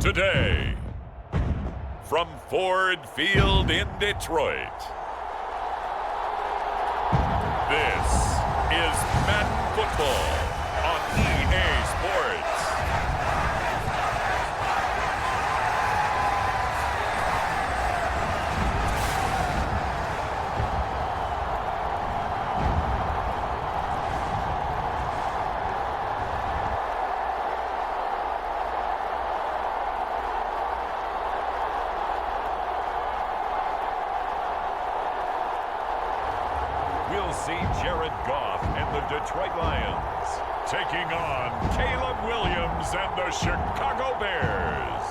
Today, from Ford Field in Detroit, this is Madden Football on EA Sports. We'll see Jared Goff and the Detroit Lions taking on Caleb Williams and the Chicago Bears.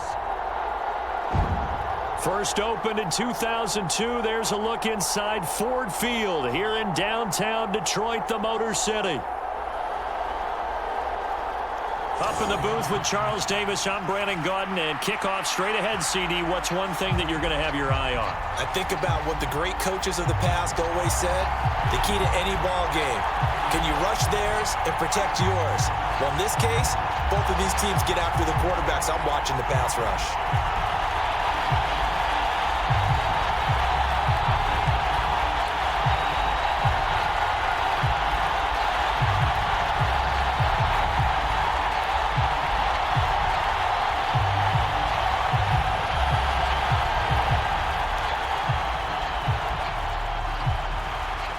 First opened in 2002, there's a look inside Ford Field here in downtown Detroit, the Motor City. Up in the booth with Charles Davis, I'm Brandon Gaudin, and kickoff straight ahead, CD. What's one thing that you're going to have your eye on? I think about what the great coaches of the past always said, the key to any ball game. Can you rush theirs and protect yours? Well, in this case, both of these teams get after the quarterbacks. I'm watching the pass rush.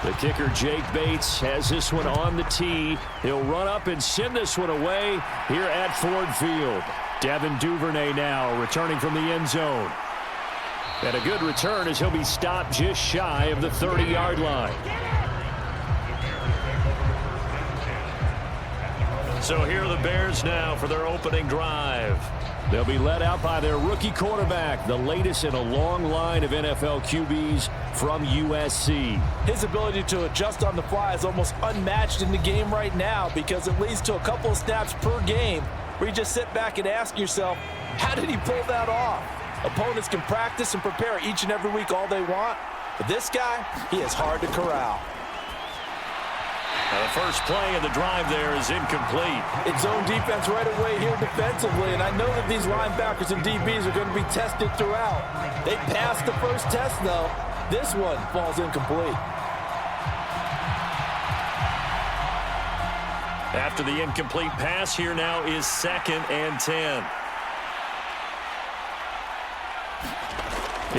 The kicker, Jake Bates, has this one on the tee. He'll run up and send this one away here at Ford Field. Devin Duvernay now returning from the end zone. And a good return as he'll be stopped just shy of the 30-yard line. So here are the Bears now for their opening drive. They'll be led out by their rookie quarterback, the latest in a long line of NFL QBs from USC. His ability to adjust on the fly is almost unmatched in the game right now because it leads to a couple of snaps per game where you just sit back and ask yourself, how did he pull that off? Opponents can practice and prepare each and every week all they want, but this guy, he is hard to corral. Now the first play of the drive there is incomplete. It's zone defense right away here defensively, and I know that these linebackers and DBs are going to be tested throughout. They passed the first test, though. This one falls incomplete. After the incomplete pass, here now is 2nd and 10.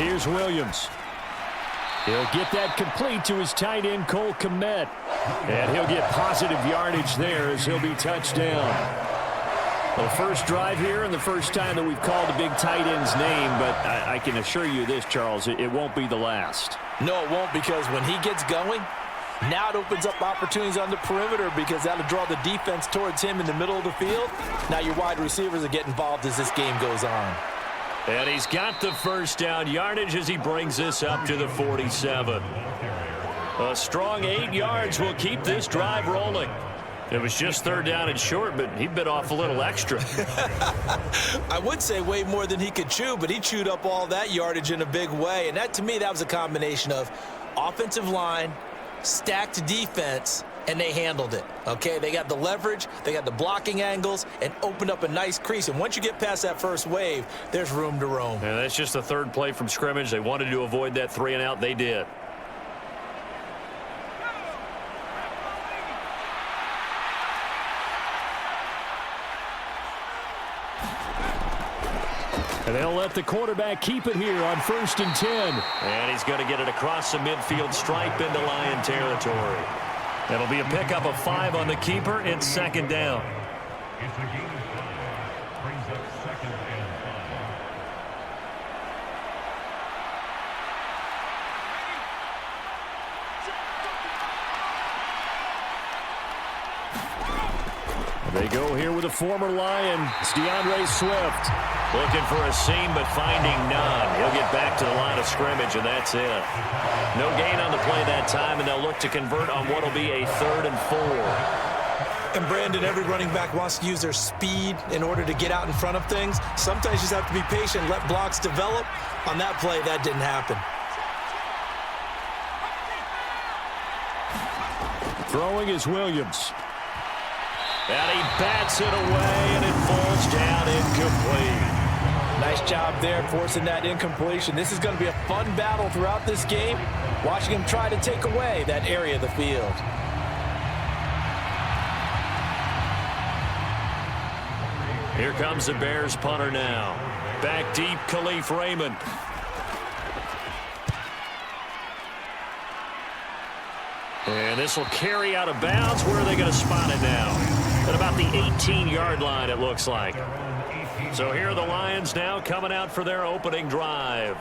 Here's Williams. He'll get that complete to his tight end, Cole Kmet. And he'll get positive yardage there as he'll be touchdown. Well, the first drive here and the first time that we've called a big tight end's name, but I can assure you this, Charles, it won't be the last. No, it won't, because when he gets going, now it opens up opportunities on the perimeter because that'll draw the defense towards him in the middle of the field. Now your wide receivers will get involved as this game goes on. And he's got the first down yardage as he brings this up to the 47. A strong 8 yards will keep this drive rolling. It was just 3rd down and short, but he bit off a little extra. I would say way more than he could chew, but he chewed up all that yardage in a big way. And that, to me, that was a combination of offensive line, stacked defense, and they handled it. Okay, they got the leverage, they got the blocking angles, and opened up a nice crease. And once you get past that first wave, there's room to roam. And that's just the 3rd play from scrimmage. They wanted to avoid that 3 and out. They did. And they'll let the quarterback keep it here on 1st and 10. And he's going to get it across the midfield stripe into Lion territory. That'll be a pickup of 5 on the keeper. It's 2nd down. They go here with a former Lion. It's DeAndre Swift. Looking for a seam, but finding none. He'll get back to the line of scrimmage, and that's it. No gain on the play that time, and they'll look to convert on what will be a 3rd and 4. And, Brandon, every running back wants to use their speed in order to get out in front of things. Sometimes you just have to be patient, let blocks develop. On that play, that didn't happen. Throwing is Williams. And he bats it away, and it falls down incomplete. Nice job there forcing that incompletion. This is going to be a fun battle throughout this game, watching him try to take away that area of the field. Here comes the Bears punter now. Back deep, Khalif Raymond. And this will carry out of bounds. Where are they going to spot it now? At about the 18-yard line, it looks like. So here are the Lions now coming out for their opening drive.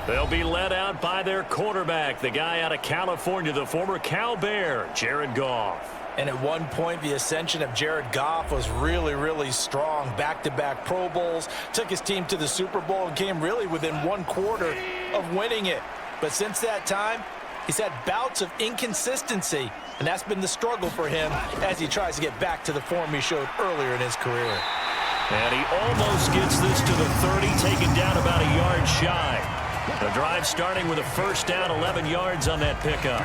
They'll be led out by their quarterback, the guy out of California, the former Cal Bear, Jared Goff. And at one point, the ascension of Jared Goff was really, really strong. Back-to-back Pro Bowls, took his team to the Super Bowl and came really within one quarter of winning it. But since that time, he's had bouts of inconsistency, and that's been the struggle for him as he tries to get back to the form he showed earlier in his career. And he almost gets this to the 30, taken down about a yard shy. The drive starting with a first down, 11 yards on that pickup.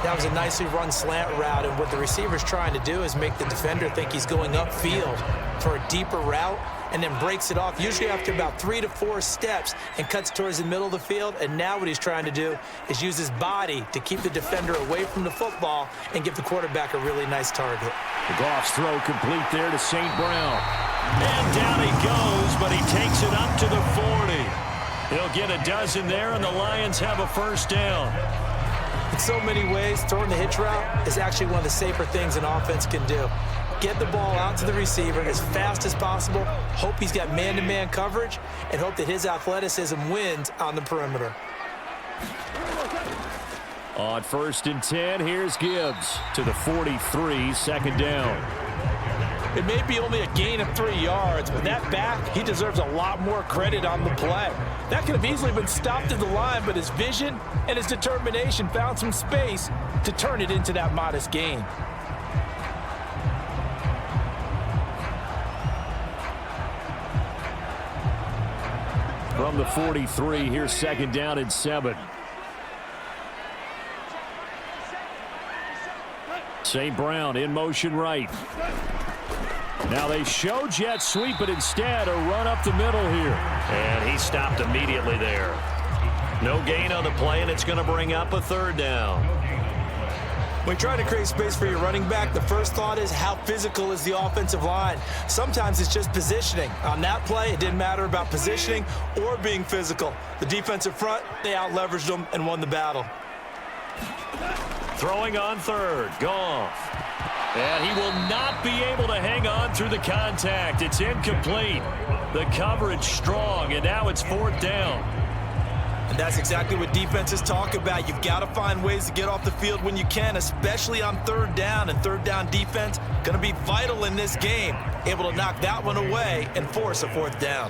That was a nicely run slant route, and what the receiver's trying to do is make the defender think he's going upfield for a deeper route, and then breaks it off, usually after about 3 to 4 steps, and cuts towards the middle of the field. And now what he's trying to do is use his body to keep the defender away from the football and give the quarterback a really nice target. The Goff's throw complete there to St. Brown. And down he goes, but he takes it up to the 40. He'll get a dozen there, and the Lions have a first down. In so many ways, throwing the hitch route is actually one of the safer things an offense can do. Get the ball out to the receiver as fast as possible, hope he's got man-to-man coverage, and hope that his athleticism wins on the perimeter. On 1st and 10, here's Gibbs to the 43, second down. It may be only a gain of 3 yards, but that back, he deserves a lot more credit on the play. That could have easily been stopped at the line, but his vision and his determination found some space to turn it into that modest gain. From the 43, here's second down and 7. St. Brown in motion right. Now they show jet sweep, but instead a run up the middle here. And he stopped immediately there. No gain on the play, and it's going to bring up a third down. When trying to create space for your running back, the first thought is how physical is the offensive line. Sometimes it's just positioning. On that play, it didn't matter about positioning or being physical. The defensive front, they out-leveraged them and won the battle. Throwing on third, Goff. And he will not be able to hang on through the contact. It's incomplete. The coverage strong, and now it's 4th down. And that's exactly what defenses talk about. You've got to find ways to get off the field when you can, especially on 3rd down. And 3rd down defense going to be vital in this game. Able to knock that one away and force a 4th down.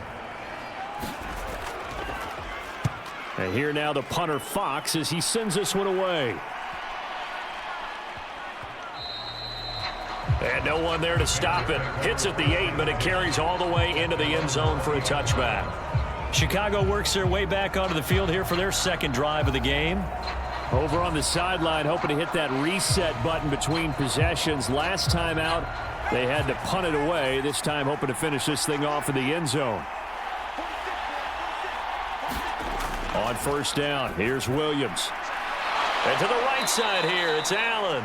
And here now the punter Fox as he sends this one away. And no one there to stop it. Hits at the 8, but it carries all the way into the end zone for a touchback. Chicago works their way back onto the field here for their second drive of the game. Over on the sideline, hoping to hit that reset button between possessions. Last time out, they had to punt it away. This time, hoping to finish this thing off in the end zone. On 1st down, here's Williams. And to the right side here, it's Allen.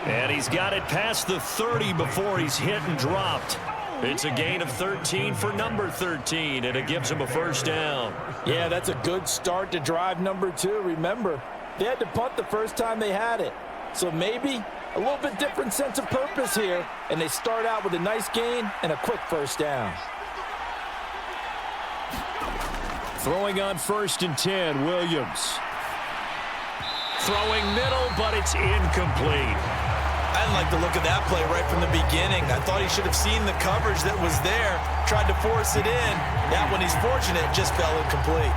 And he's got it past the 30 before he's hit and dropped. It's a gain of 13 for number 13, and it gives him a first down. Yeah, that's a good start to drive number 2. Remember, they had to punt the first time they had it. So maybe a little bit different sense of purpose here, and they start out with a nice gain and a quick first down. Throwing on 1st and 10, Williams. Throwing middle, but it's incomplete. I didn't like the look of that play right from the beginning. I thought he should have seen the coverage that was there, tried to force it in. That one, he's fortunate, just fell incomplete.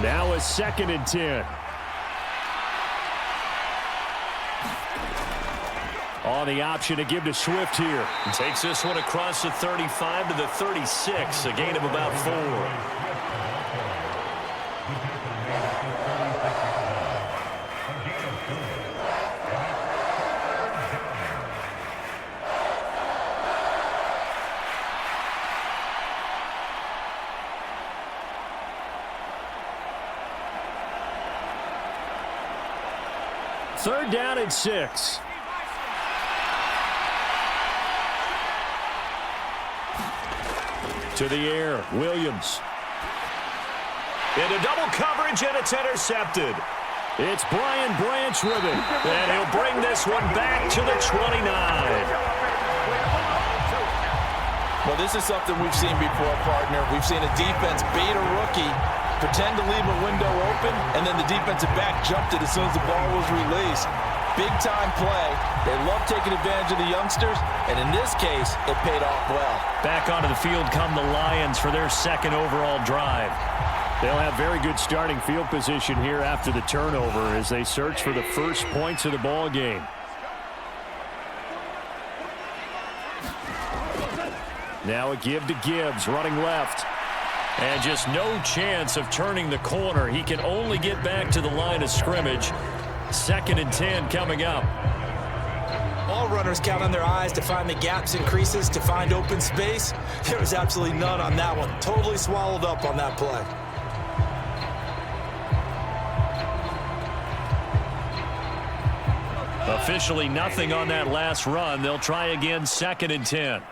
Now a 2nd and 10. On the option to give to Swift here. He takes this one across the 35 to the 36, a gain of about 4. 3rd down and 6. To the air, Williams. Into double coverage, and it's intercepted. It's Brian Branch with it, and he'll bring this one back to the 29. Well, this is something we've seen before, partner. We've seen a defense bait a rookie, pretend to leave a window open, and then the defensive back jumped it as soon as the ball was released. Big-time play. They love taking advantage of the youngsters, and in this case, it paid off well. Back onto the field come the Lions for their 2nd overall drive. They'll have very good starting field position here after the turnover as they search for the first points of the ball game. Now a give to Gibbs, running left. And just no chance of turning the corner. He can only get back to the line of scrimmage. 2nd and 10 coming up. All runners count on their eyes to find the gaps and creases, to find open space. There was absolutely none on that one. Totally swallowed up on that play. Officially nothing on that last run. They'll try again, 2nd and 10.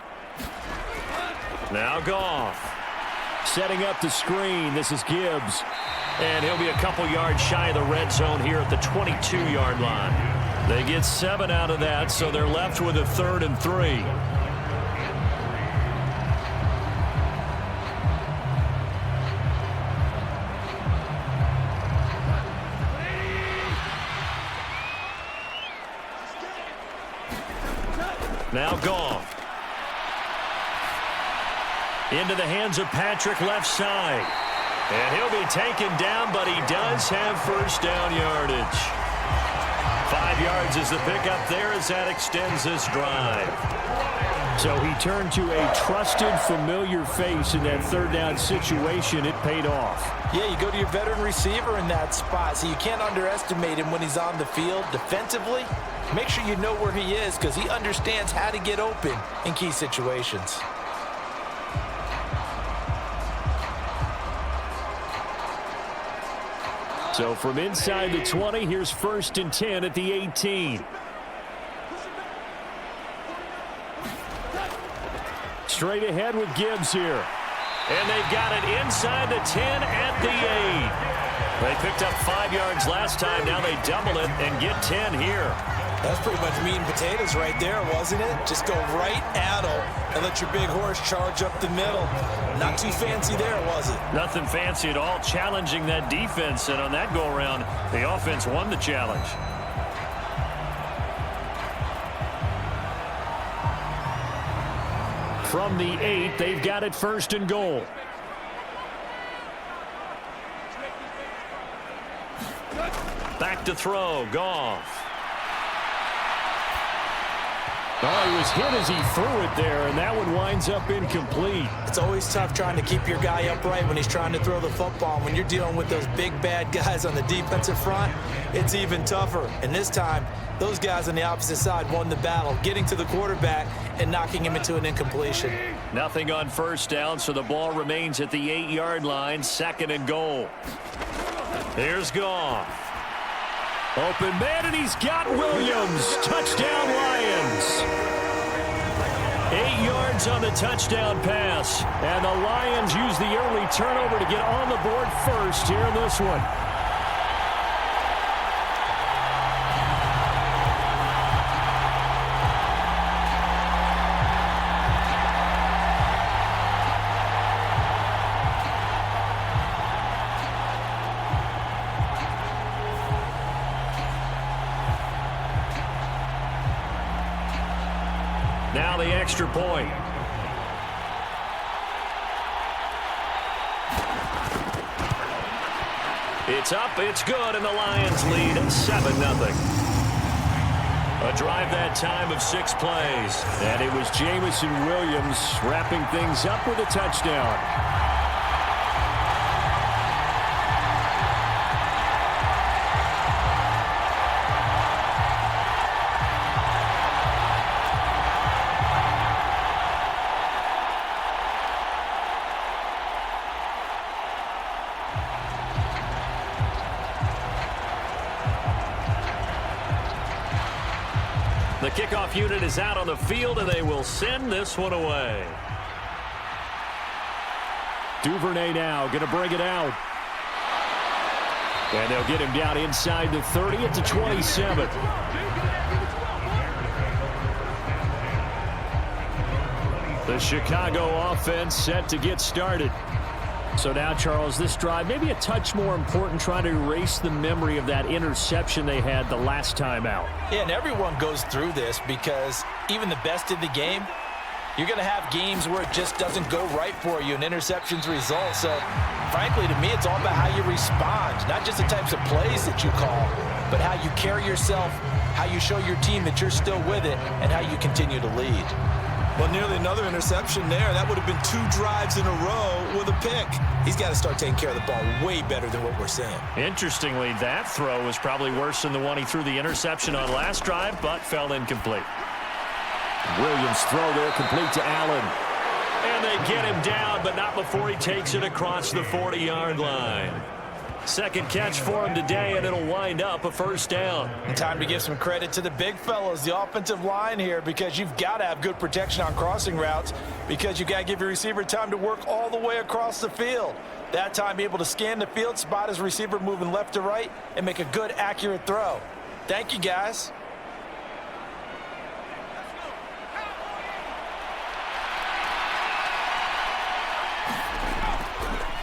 Now Goff. Setting up the screen. This is Gibbs. And he'll be a couple yards shy of the red zone here at the 22-yard line. They get 7 out of that, so they're left with a 3rd and 3. Now Goff. Into the hands of Patrick, left side. And he'll be taken down, but he does have 1st down yardage. 5 yards is the pickup there as that extends this drive. So he turned to a trusted, familiar face in that 3rd down situation. It paid off. Yeah, you go to your veteran receiver in that spot, so you can't underestimate him when he's on the field defensively. Make sure you know where he is because he understands how to get open in key situations. So from inside the 20, here's 1st and 10 at the 18. Straight ahead with Gibbs here. And they've got it inside the 10 at the 8. They picked up 5 yards last time. Now they double it and get 10 here. That's pretty much meat and potatoes right there, wasn't it? Just go right at them and let your big horse charge up the middle. Not too fancy there, was it? Nothing fancy at all, challenging that defense. And on that go-around, the offense won the challenge. From the 8, they've got it 1st and goal. Back to throw, Goff. Oh, he was hit as he threw it there, and that one winds up incomplete. It's always tough trying to keep your guy upright when he's trying to throw the football. When you're dealing with those big, bad guys on the defensive front, it's even tougher. And this time, those guys on the opposite side won the battle, getting to the quarterback and knocking him into an incompletion. Nothing on 1st down, so the ball remains at the 8-yard line, 2nd and goal. Here's Goff. Open man, and he's got Williams. Touchdown, Lions. 8 yards on the touchdown pass. And the Lions use the early turnover to get on the board first here in this one. Now the extra point. It's up, it's good, and the Lions lead at 7-0. A drive that time of 6 plays. And it was Jamison Williams wrapping things up with a touchdown. The kickoff unit is out on the field, and they will send this one away. Duvernay now going to bring it out. And they'll get him down inside the 30 at the 27. The Chicago offense set to get started. So now, Charles, this drive maybe a touch more important, trying to erase the memory of that interception they had the last time out. Yeah, and everyone goes through this because even the best in the game, you're going to have games where it just doesn't go right for you and interceptions result. So, frankly, to me, it's all about how you respond, not just the types of plays that you call, but how you carry yourself, how you show your team that you're still with it, and how you continue to lead. Well, nearly another interception there. That would have been 2 drives in a row with a pick. He's got to start taking care of the ball way better than what we're seeing. Interestingly, that throw was probably worse than the one he threw the interception on last drive, but fell incomplete. Williams' throw there complete to Allen. And they get him down, but not before he takes it across the 40-yard line. Second catch for him today, and it'll wind up a first down. And time to give some credit to the big fellas, the offensive line here, because you've got to have good protection on crossing routes, because you've got to give your receiver time to work all the way across the field. That time, be able to scan the field, spot his receiver moving left to right, and make a good, accurate throw. Thank you, guys.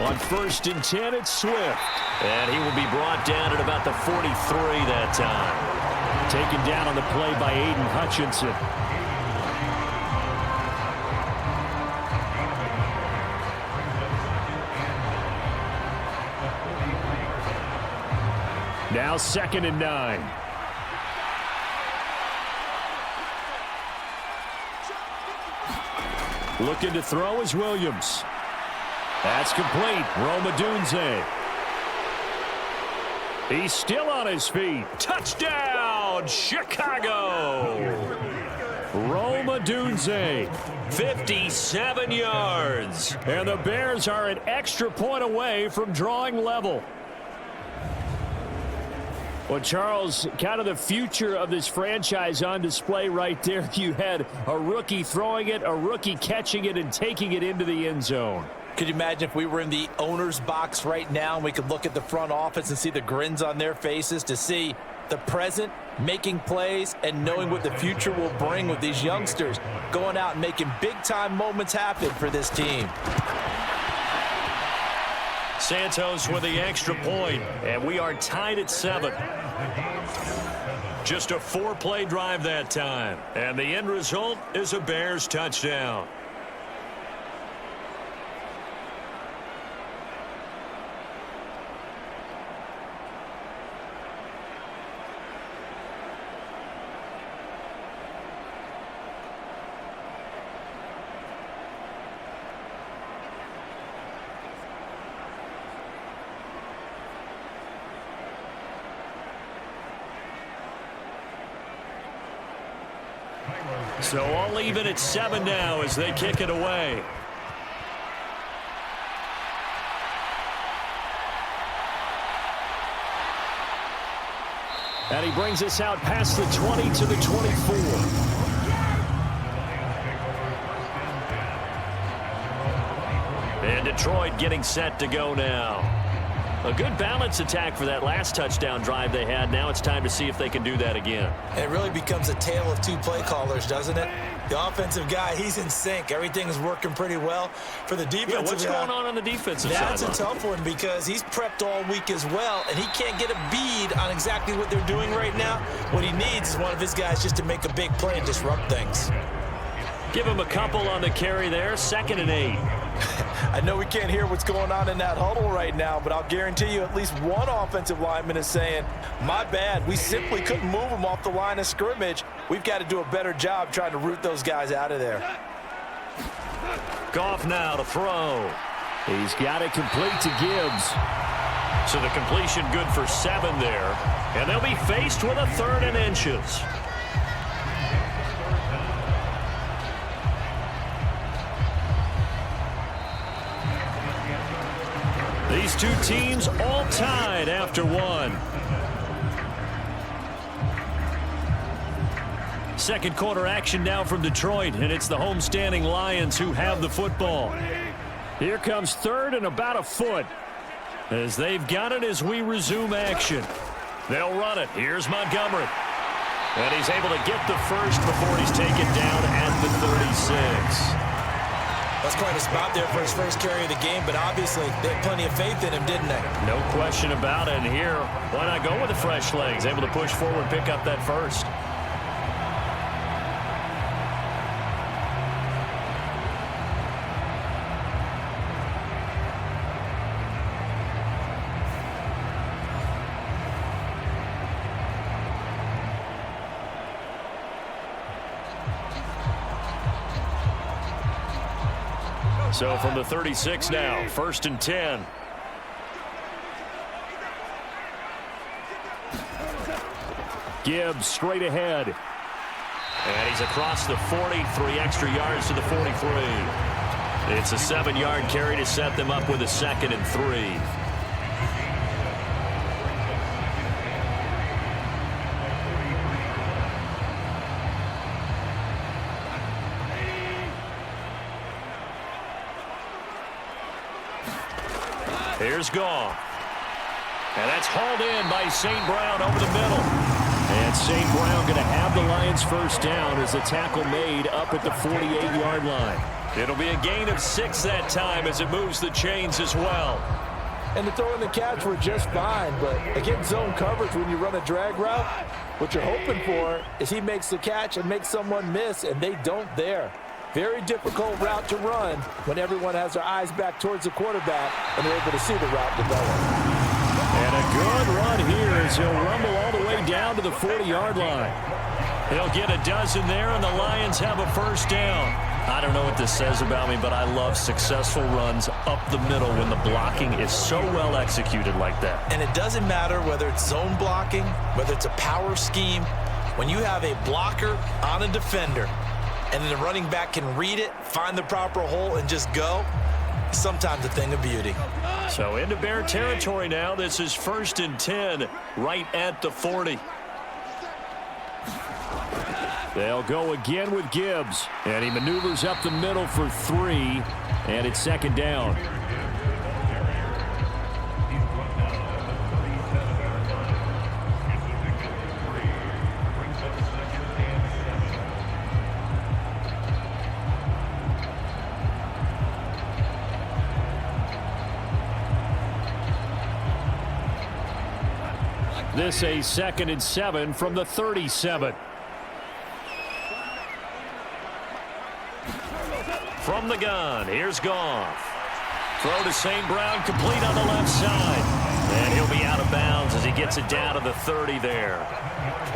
On 1st and 10, it's Swift. And he will be brought down at about the 43 that time. Taken down on the play by Aiden Hutchinson. Now 2nd and 9. Looking to throw is Williams. That's complete. Roma Dunze. He's still on his feet. Touchdown, Chicago. Roma Dunze, 57 yards. And the Bears are an extra point away from drawing level. Well, Charles, kind of the future of this franchise on display right there. You had a rookie throwing it, a rookie catching it, and taking it into the end zone. Could you imagine if we were in the owner's box right now and we could look at the front office and see the grins on their faces, to see the present making plays and knowing what the future will bring with these youngsters going out and making big-time moments happen for this team. Santos with the extra point, and we are tied at 7. Just a 4-play drive that time, and the end result is a Bears touchdown. So all even at 7 now as they kick it away. And he brings us out past the 20 to the 24. And Detroit getting set to go now. A good balance attack for that last touchdown drive they had. Now it's time to see if they can do that again. And it really becomes a tale of 2 play callers, doesn't it? The offensive guy, he's in sync. Everything's working pretty well. For the defensive guy, what's going on the defensive side? That's a tough one because he's prepped all week as well, and he can't get a bead on exactly what they're doing right now. What he needs is one of his guys just to make a big play and disrupt things. Give him a couple on the carry there. 2nd and 8. I know we can't hear what's going on in that huddle right now, but I'll guarantee you at least one offensive lineman is saying, my bad, we simply couldn't move them off the line of scrimmage. We've got to do a better job trying to root those guys out of there. Goff now to throw. He's got it complete to Gibbs. So the completion good for 7 there. And they'll be faced with a 3rd and inches. These 2 teams all tied after 1. Second quarter action now from Detroit, and it's the homestanding Lions who have the football. Here comes third and about a foot as they've got it as we resume action. They'll run it. Here's Montgomery. And he's able to get the first before he's taken down at the 36. That's quite a spot there for his first carry of the game, but obviously they had plenty of faith in him, didn't they? No question about it. And here, why not go with the fresh legs? Able to push forward, pick up that first. So from the 36 now, 1st and 10. Gibbs straight ahead. And he's across the 40, 3 extra yards to the 43. It's a 7-yard carry to set them up with a 2nd and 3. Here's Goff. And that's hauled in by St. Brown over the middle. And St. Brown going to have the Lions first down as the tackle made up at the 48-yard line. It'll be a gain of 6 that time as it moves the chains as well. And the throw and the catch were just fine, but against zone coverage when you run a drag route, what you're hoping for is he makes the catch and makes someone miss, and they don't there. Very difficult route to run when everyone has their eyes back towards the quarterback and they're able to see the route develop. And a good run here as he'll rumble all the way down to the 40-yard line. He'll get a dozen there, and the Lions have a first down. I don't know what this says about me, but I love successful runs up the middle when the blocking is so well executed like that. And it doesn't matter whether it's zone blocking, whether it's a power scheme. When you have a blocker on a defender, and then the running back can read it, find the proper hole, and just go, sometimes a thing of beauty. So into Bear territory now. This is 1st and 10 right at the 40. They'll go again with Gibbs. And he maneuvers up the middle for 3. And it's 2nd down. This a 2nd and 7 from the 37. From the gun, here's Goff. Throw to St. Brown, complete on the left side. And he'll be out of bounds as he gets it down to the 30 there.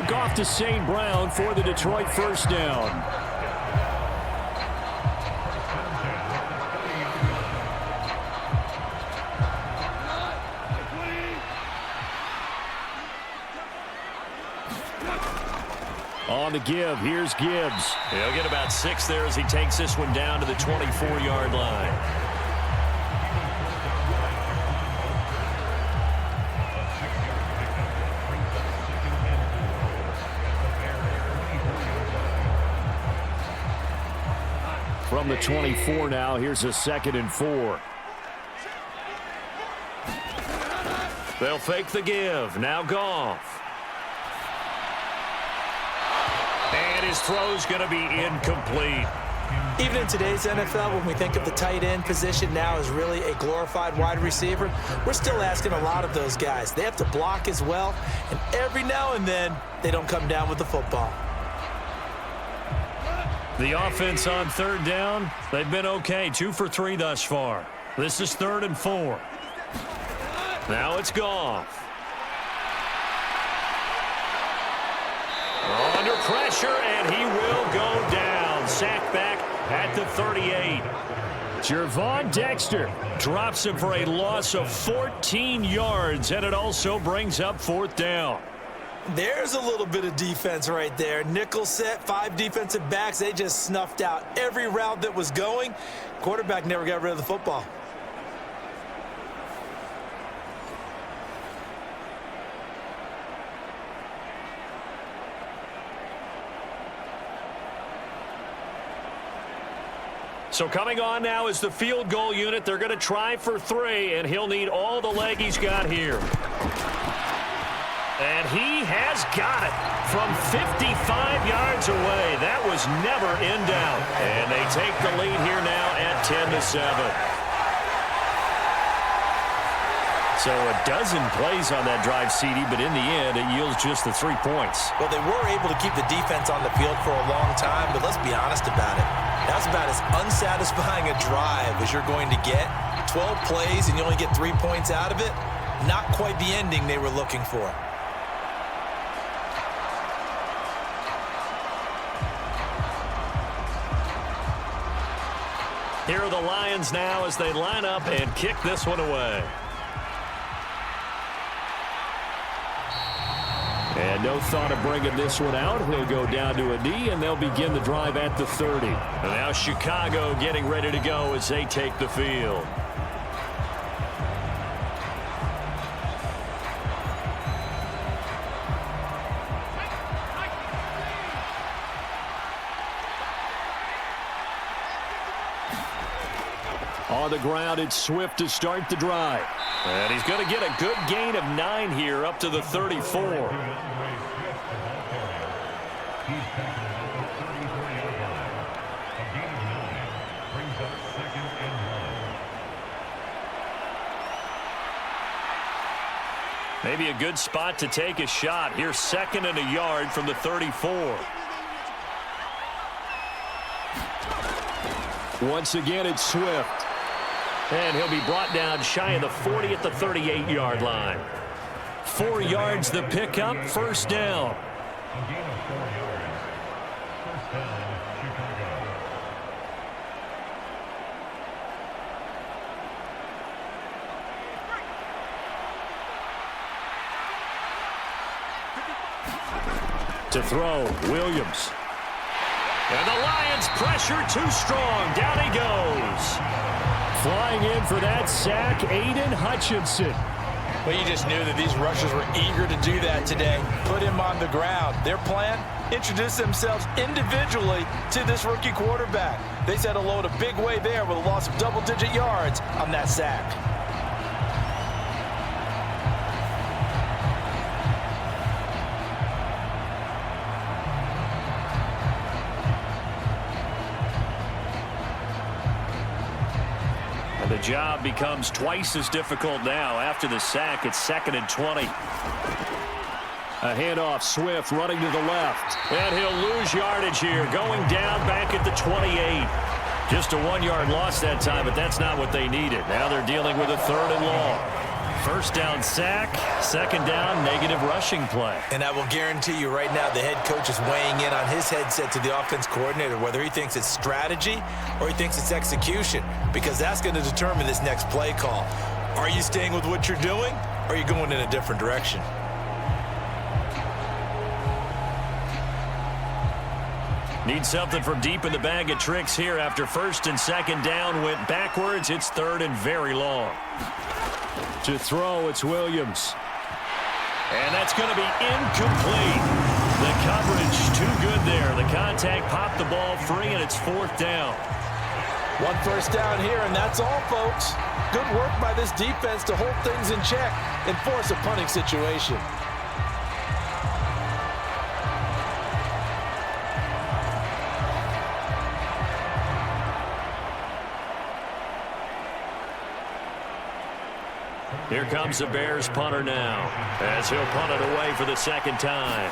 Goff to St. Brown for the Detroit first down. On the give, here's Gibbs. He'll get about 6 there as he takes this one down to the 24-yard line. From the 24 now, here's a 2nd and 4. They'll fake the give. Now Goff. And his throw's going to be incomplete. Even in today's NFL, when we think of the tight end position now as really a glorified wide receiver, we're still asking a lot of those guys. They have to block as well, and every now and then, they don't come down with the football. The offense on 3rd down, they've been okay. 2 for 3 thus far. This is 3rd and 4. Now it's Goff. Under pressure, and he will go down. Sacked back at the 38. Jervon Dexter drops him for a loss of 14 yards, and it also brings up 4th down. There's a little bit of defense right there. Nickel set, 5 defensive backs. They just snuffed out every route that was going. Quarterback never got rid of the football. So coming on now is the field goal unit. They're going to try for 3, and he'll need all the leg he's got here. And he has got it from 55 yards away. That was never in doubt. And they take the lead here now at 10-7. So a dozen plays on that drive, CD, but in the end, it yields just the 3 points. Well, they were able to keep the defense on the field for a long time, but let's be honest about it. That's about as unsatisfying a drive as you're going to get. 12 plays and you only get 3 points out of it. Not quite the ending they were looking for. Here are the Lions now as they line up and kick this one away. And no thought of bringing this one out. He'll go down to a knee, and they'll begin the drive at the 30. And now Chicago getting ready to go as they take the field. On the ground, it's Swift to start the drive. And he's going to get a good gain of 9 here up to the 34. Maybe a good spot to take a shot. Here's 2nd and a yard from the 34. Once again, it's Swift. And he'll be brought down shy of the 40 at the 38-yard line. 4 yards the pickup, first down. To throw, Williams. And the Lions pressure too strong. Down he goes. Flying in for that sack, Aiden Hutchinson. Well, you just knew that these rushers were eager to do that today. Put him on the ground. Their plan, introduce themselves individually to this rookie quarterback. They set a load a big way there with a loss of double-digit yards on that sack. The job becomes twice as difficult now. After the sack, it's 2nd and 20. A handoff, Swift running to the left. And he'll lose yardage here, going down back at the 28. Just a 1-yard loss that time, but that's not what they needed. Now they're dealing with a 3rd and long. First down sack, 2nd down, negative rushing play. And I will guarantee you right now the head coach is weighing in on his headset to the offense coordinator, whether he thinks it's strategy or he thinks it's execution, because that's going to determine this next play call. Are you staying with what you're doing, or are you going in a different direction? Need something from deep in the bag of tricks here after 1st and 2nd down went backwards. It's 3rd and very long. To throw, it's Williams. And that's going to be incomplete. The coverage too good there. The contact popped the ball free, and it's 4th down. 1 first down here, and that's all, folks. Good work by this defense to hold things in check and force a punting situation. Here comes the Bears punter now, as he'll punt it away for the 2nd time.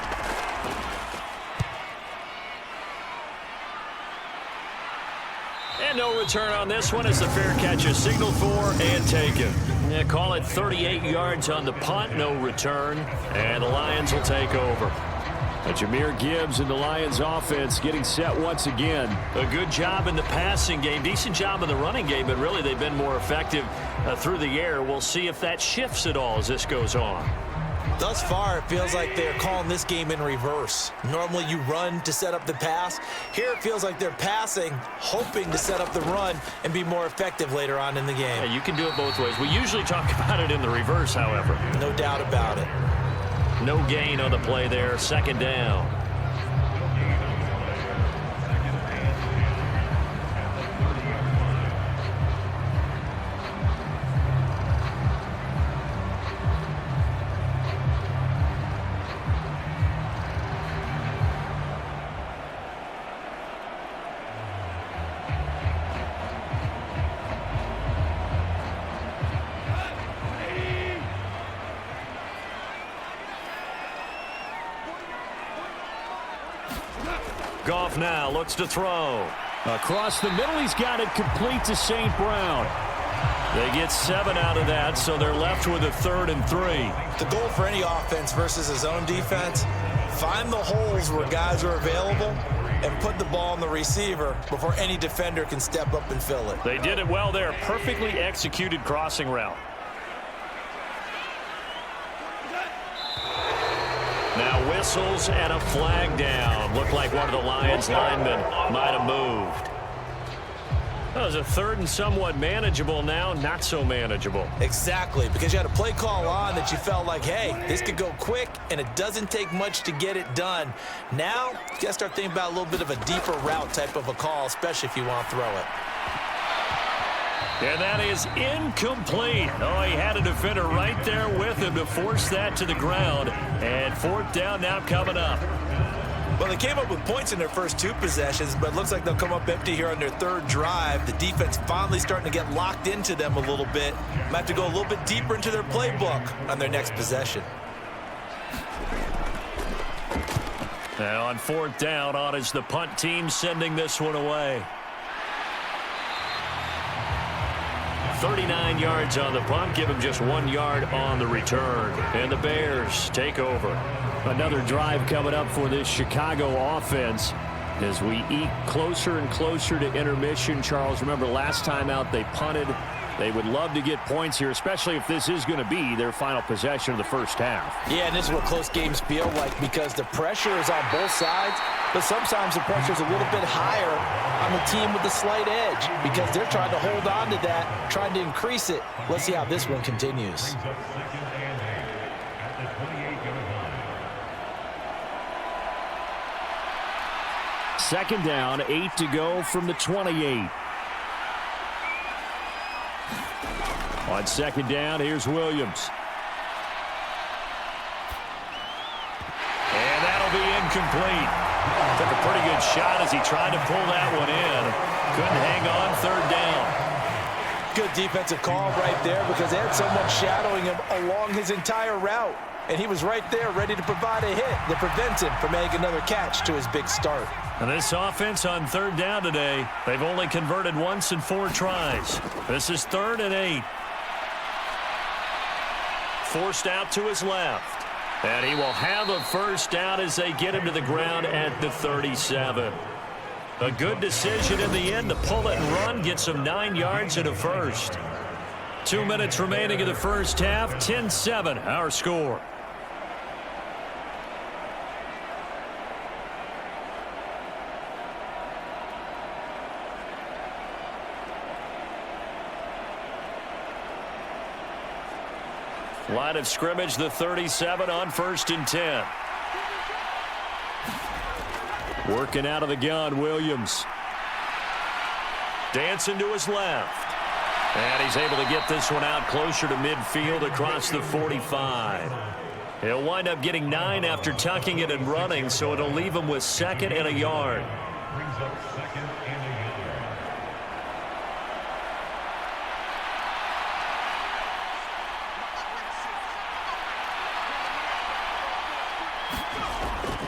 And no return on this one as the fair catch is signaled for and taken. Yeah, call it 38 yards on the punt, no return, and the Lions will take over. Jahmyr Gibbs and the Lions offense getting set once again. A good job in the passing game, decent job in the running game, but really they've been more effective through the air. We'll see if that shifts at all as this goes on. Thus far, it feels like they're calling this game in reverse. Normally you run to set up the pass. Here it feels like they're passing, hoping to set up the run and be more effective later on in the game. Yeah, you can do it both ways. We usually talk about it in the reverse, however. No doubt about it. No gain on the play there, 2nd down. Goff now looks to throw. Across the middle, he's got it complete to St. Brown. They get 7 out of that, so they're left with a 3rd and 3. The goal for any offense versus his own defense, find the holes where guys are available and put the ball on the receiver before any defender can step up and fill it. They did it well there. Perfectly executed crossing route. Now whistles and a flag down. Looked like one of the Lions linemen might have moved. That was a 3rd and somewhat manageable, now not so manageable. Exactly, because you had a play call on that you felt like, hey, this could go quick, and it doesn't take much to get it done. Now, you got to start thinking about a little bit of a deeper route type of a call, especially if you want to throw it. And that is incomplete. Oh, he had a defender right there with him to force that to the ground. And 4th down now coming up. Well, they came up with points in their first 2 possessions, but it looks like they'll come up empty here on their 3rd drive. The defense finally starting to get locked into them a little bit. Might have to go a little bit deeper into their playbook on their next possession. Now on 4th down, on is the punt team sending this one away. 39 yards on the punt, give him just 1 yard on the return. And the Bears take over. Another drive coming up for this Chicago offense as we eke closer and closer to intermission. Charles, remember last time out they punted. They would love to get points here, especially if this is going to be their final possession of the first half. Yeah, and this is what close games feel like because the pressure is on both sides, but sometimes the pressure is a little bit higher on the team with the slight edge because they're trying to hold on to that, trying to increase it. Let's see how this one continues. Second down, 8 to go from the 28. On 2nd down, here's Williams. And that'll be incomplete. Took a pretty good shot as he tried to pull that one in. Couldn't hang on 3rd down. Good defensive call right there because they had someone shadowing him along his entire route. And he was right there ready to provide a hit that prevents him from making another catch to his big start. And this offense on 3rd down today, they've only converted once in 4 tries. This is 3rd and 8. Forced out to his left. And he will have a first down as they get him to the ground at the 37. A good decision in the end to pull it and run, get some 9 yards and a first. 2 minutes remaining in the first half, 10-7 our score. Line of scrimmage, the 37 on 1st and 10. Working out of the gun, Williams. Dancing to his left. And he's able to get this one out closer to midfield across the 45. He'll wind up getting 9 after tucking it and running, so it'll leave him with 2nd and a yard.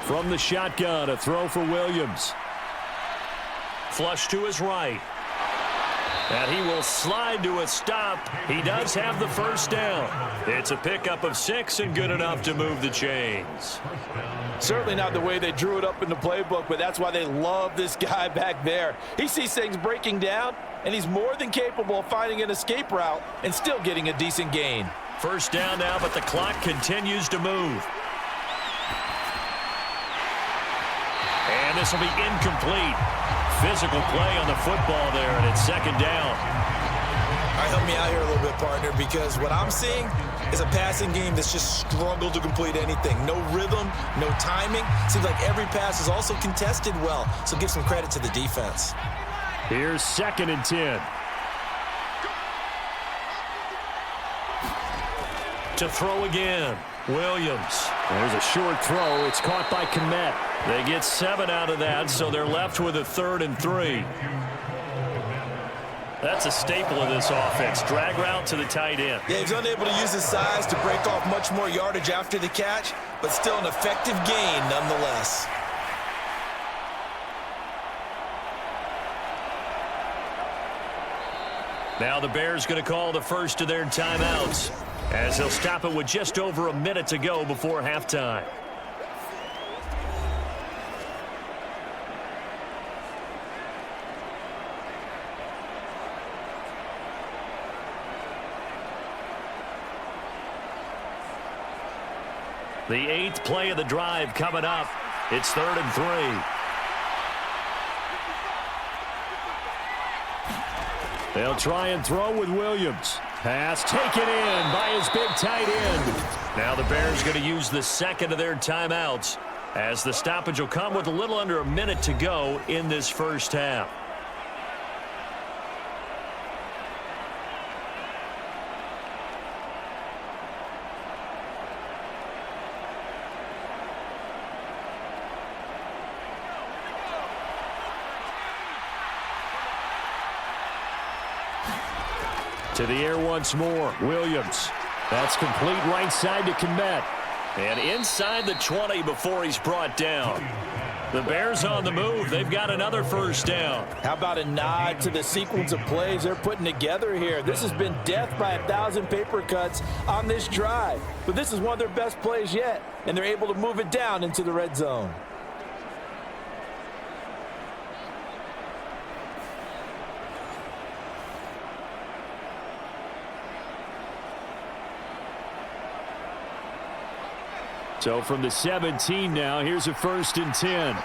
From the shotgun, a throw for Williams. Flush to his right. And he will slide to a stop. He does have the first down. It's a pickup of 6 and good enough to move the chains. Certainly not the way they drew it up in the playbook, but that's why they love this guy back there. He sees things breaking down, and he's more than capable of finding an escape route and still getting a decent gain. First down now, but the clock continues to move. And this will be incomplete. Physical play on the football there, and it's 2nd down. All right, help me out here a little bit, partner, because what I'm seeing is a passing game that's just struggled to complete anything. No rhythm, no timing. Seems like every pass is also contested well, so give some credit to the defense. Here's 2nd and 10. To throw again, Williams. There's a short throw. It's caught by Kmet. They get 7 out of that, so they're left with a 3rd and 3. That's a staple of this offense. Drag route to the tight end. Yeah, he's unable to use his size to break off much more yardage after the catch, but still an effective gain nonetheless. Now the Bears going to call the first of their timeouts as they'll stop it with just over a minute to go before halftime. The 8th play of the drive coming up. It's 3rd and 3. They'll try and throw with Williams. Pass taken in by his big tight end. Now the Bears going to use the second of their timeouts as the stoppage will come with a little under a minute to go in this first half. To the air once more. Williams. That's complete right side to Kmet. And inside the 20 before he's brought down. The Bears on the move. They've got another first down. How about a nod to the sequence of plays they're putting together here? This has been death by 1,000 paper cuts on this drive. But this is one of their best plays yet. And they're able to move it down into the red zone. So from the 17 now, here's a 1st and 10.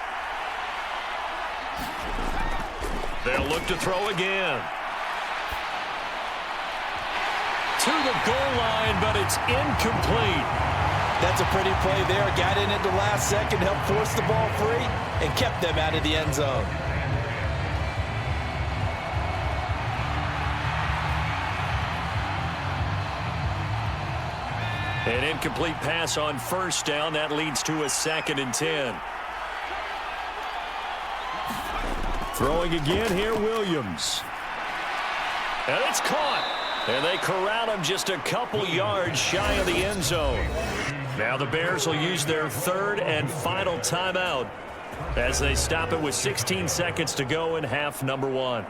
They'll look to throw again. To the goal line, but it's incomplete. That's a pretty play there. Got in at the last second, helped force the ball free, and kept them out of the end zone. An incomplete pass on first down. That leads to a 2nd and 10. Throwing again here, Williams. And it's caught. And they corral him just a couple yards shy of the end zone. Now the Bears will use their 3rd and final timeout as they stop it with 16 seconds to go in half number 1.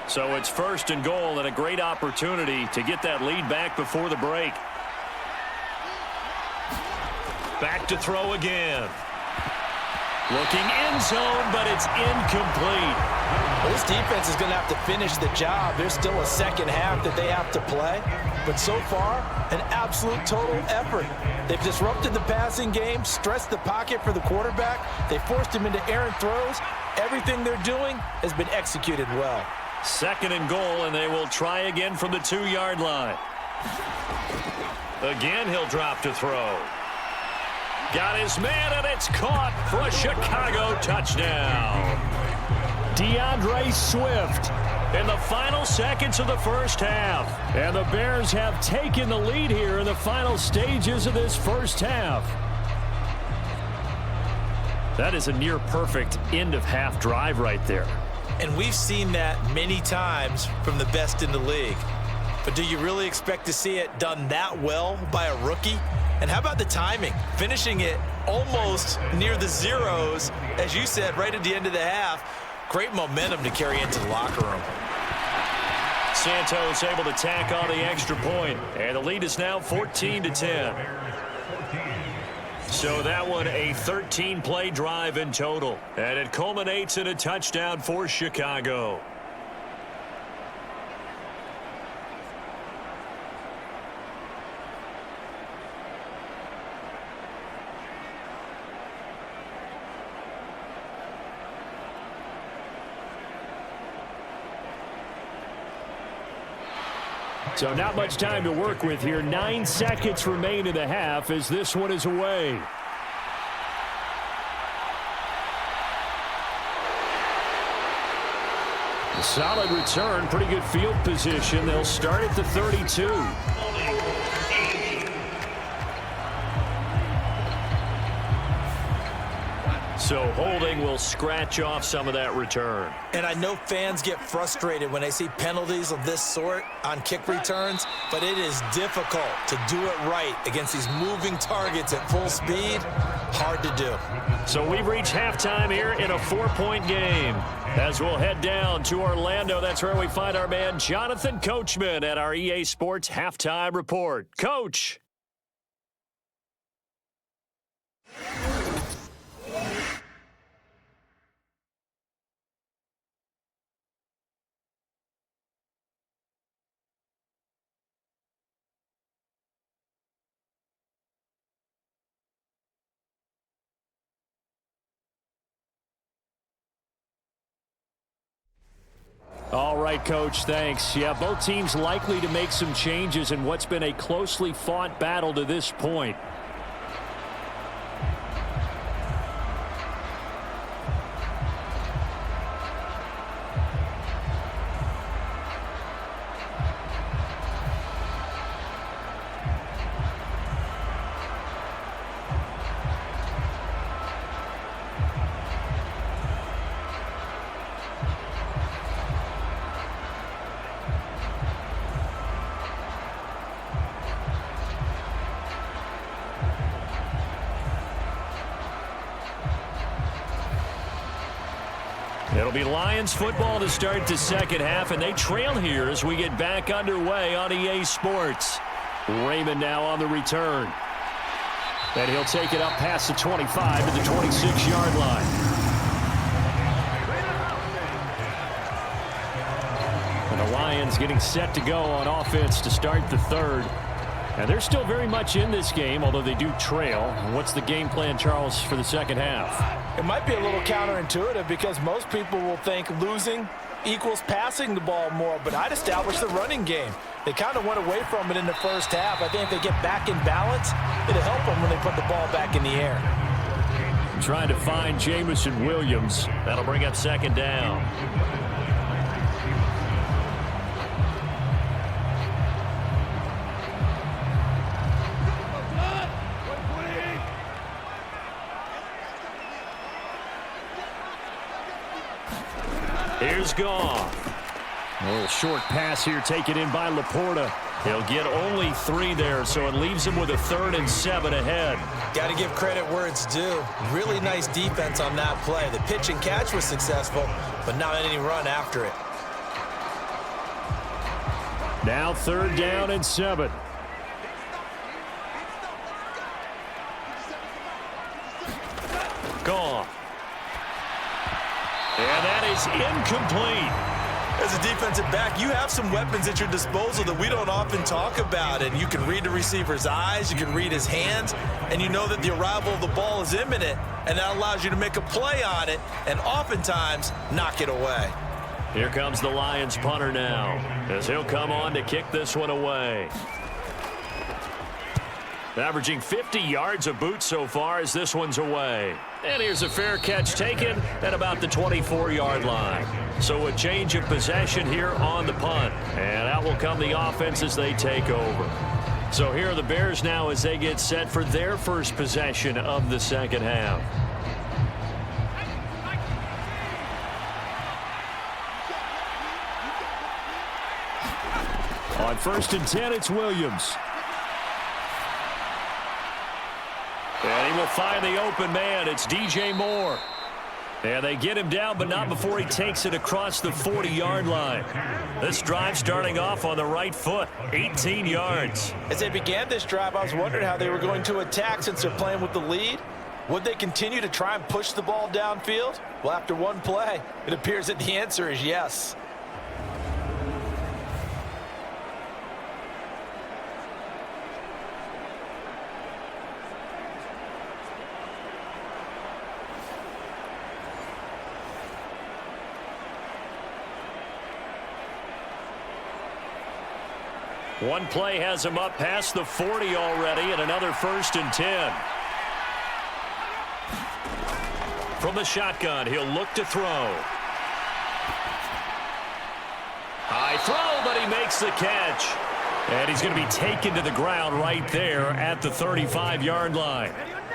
So it's 1st and goal and a great opportunity to get that lead back before the break. Back to throw again. Looking end zone, but it's incomplete. Well, this defense is going to have to finish the job. There's still a second half that they have to play. But so far, an absolute total effort. They've disrupted the passing game, stressed the pocket for the quarterback. They forced him into errant throws. Everything they're doing has been executed well. 2nd and goal, and they will try again from the 2-yard line. Again, he'll drop to throw. Got his man, and it's caught for a Chicago touchdown. DeAndre Swift in the final seconds of the first half. And the Bears have taken the lead here in the final stages of this first half. That is a near-perfect end-of-half drive right there. And we've seen that many times from the best in the league. But do you really expect to see it done that well by a rookie? And how about the timing? Finishing it almost near the zeros, as you said, right at the end of the half. Great momentum to carry into the locker room. Santos able to tack on the extra point, and the lead is now 14-10. So that one a 13-play drive in total, and it culminates in a touchdown for Chicago. So not much time to work with here. 9 seconds remain in the half as this one is away. A solid return, pretty good field position. They'll start at the 32. So holding will scratch off some of that return. And I know fans get frustrated when they see penalties of this sort on kick returns, but it is difficult to do it right against these moving targets at full speed. Hard to do. So we've reached halftime here in a 4-point game. As we'll head down to Orlando, that's where we find our man Jonathan Coachman at our EA Sports Halftime Report. Coach. All right, Coach, thanks. Yeah, both teams likely to make some changes in what's been a closely fought battle to this point. It'll be Lions football to start the second half, and they trail here as we get back underway on EA Sports. Raymond now on the return. And he'll take it up past the 25 to the 26-yard line. And the Lions getting set to go on offense to start the third. And they're still very much in this game, although they do trail. What's the game plan, Charles, for the second half? It might be a little counterintuitive because most people will think losing equals passing the ball more, but I'd establish the running game. They kind of went away from it in the first half. I think if they get back in balance, it'll help them when they put the ball back in the air. Trying to find Jamison Williams. That'll bring up second down. Here's Goff. A little short pass here taken in by Laporta. He'll get only 3 there, so it leaves him with a 3rd and 7 ahead. Got to give credit where it's due. Really nice defense on that play. The pitch and catch was successful, but not any run after it. Now 3rd down and 7. Goff. And that is incomplete. As a defensive back, you have some weapons at your disposal that we don't often talk about. And you can read the receiver's eyes, you can read his hands, and you know that the arrival of the ball is imminent, and that allows you to make a play on it and oftentimes knock it away. Here comes the Lions punter now, as he'll come on to kick this one away. Averaging 50 yards a boot so far as this one's away. And here's a fair catch taken at about the 24-yard line. So a change of possession here on the punt. And out will come the offense as they take over. So here are the Bears now as they get set for their first possession of the second half. On 1st and 10, it's Williams. And he will find the open man. It's DJ Moore. And they get him down, but not before he takes it across the 40-yard line. This drive starting off on the right foot, 18 yards. As they began this drive, I was wondering how they were going to attack since they're playing with the lead. Would they continue to try and push the ball downfield? Well, after one play, it appears that the answer is yes. One play has him up past the 40 already, and another 1st and 10. From the shotgun, he'll look to throw. High throw, but he makes the catch. And he's going to be taken to the ground right there at the 35-yard line.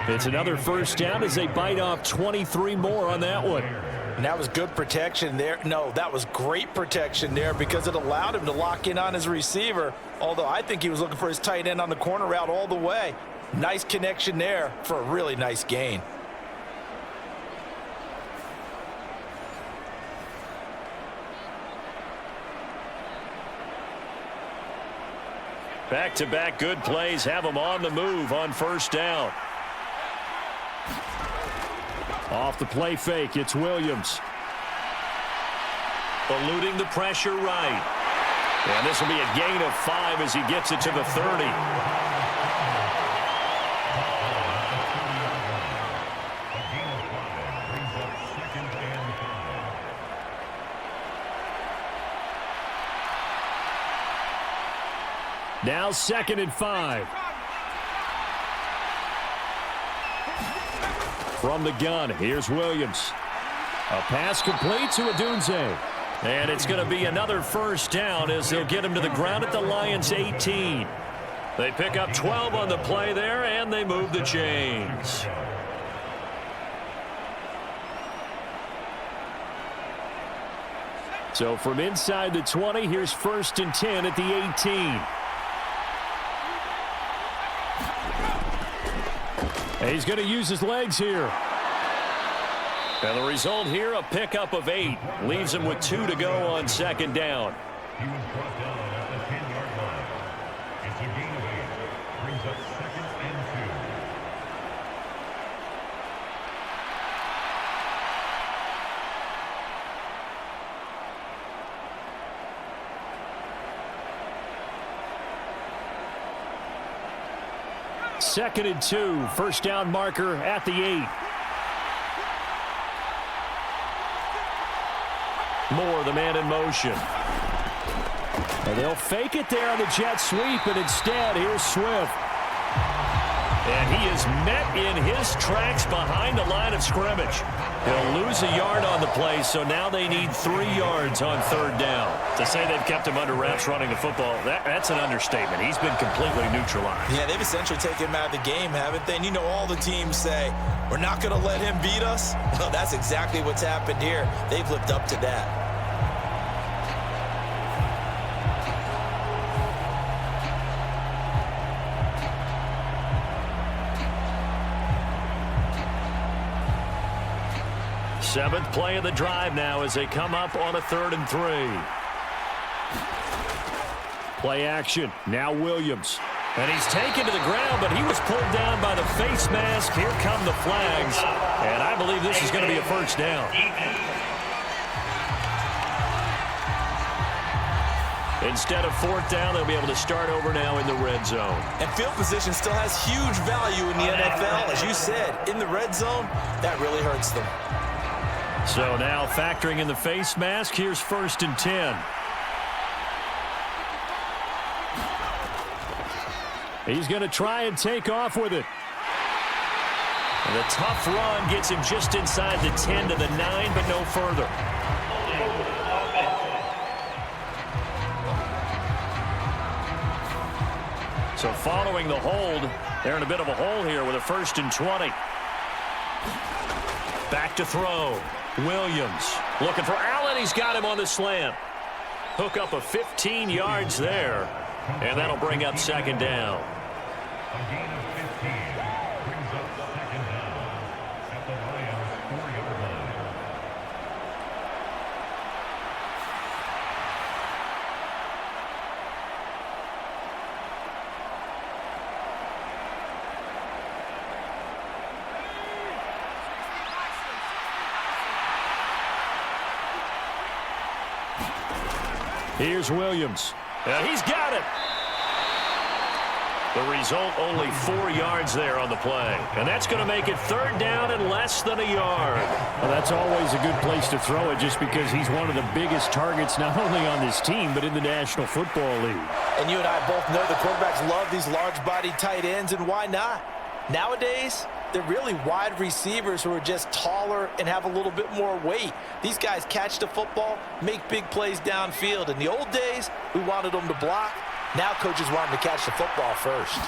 It's another first down as they bite off 23 more on that one. And that was good protection there. No, that was great protection there because it allowed him to lock in on his receiver, although I think he was looking for his tight end on the corner route all the way. Nice connection there for a really nice gain. Back-to-back good plays have them on the move on first down. Off the play fake, it's Williams. Eluding the pressure right. And this will be a gain of 5 as he gets it to the 30. Now 2nd and 5. From the gun, here's Williams. A pass complete to Odunze. And it's going to be another first down as they'll get him to the ground at the Lions' 18. They pick up 12 on the play there, and they move the chains. So from inside the 20, here's 1st and 10 at the 18. He's going to use his legs here. And the result here, a pickup of 8. Leaves him with 2 to go on 2nd down. He was brought down at the 10-yard line. It's a gain of 8. Brings up 2nd and 2. 2nd and 2. First down marker at the 8. Moore, the man in motion. And they'll fake it there on the jet sweep, and instead, here's Swift. And he is met in his tracks behind the line of scrimmage. He'll lose a yard on the play, so now they need 3 yards on 3rd down. To say they've kept him under wraps running the football, that's an understatement. He's been completely neutralized. Yeah, they've essentially taken him out of the game, haven't they? And you know all the teams say, we're not going to let him beat us. Well, that's exactly what's happened here. They've lived up to that. Seventh play of the drive now as they come up on a 3rd and 3. Play action. Now Williams. And he's taken to the ground, but he was pulled down by the face mask. Here come the flags. And I believe this is going to be a first down. Instead of 4th down, they'll be able to start over now in the red zone. And field position still has huge value in the NFL. As you said, in the red zone, that really hurts them. So now factoring in the face mask, here's 1st and 10. He's going to try and take off with it. And the tough run gets him just inside the 10 to the 9, but no further. So following the hold, they're in a bit of a hole here with a 1st and 20. Back to throw. Williams looking for Allen. He's got him on the slant. Hook up of 15 yards there, and that'll bring up 2nd down. A gain of 15 brings up 2nd down at the Lions' 4-yard line. Here's Williams. He's got it. The result, only 4 yards there on the play. And that's going to make it 3rd down and less than a yard. Well, that's always a good place to throw it just because he's one of the biggest targets not only on this team but in the National Football League. And you and I both know the quarterbacks love these large-bodied tight ends, and why not? Nowadays, they're really wide receivers who are just taller and have a little bit more weight. These guys catch the football, make big plays downfield. In the old days, we wanted them to block. Now coaches want them to catch the football first.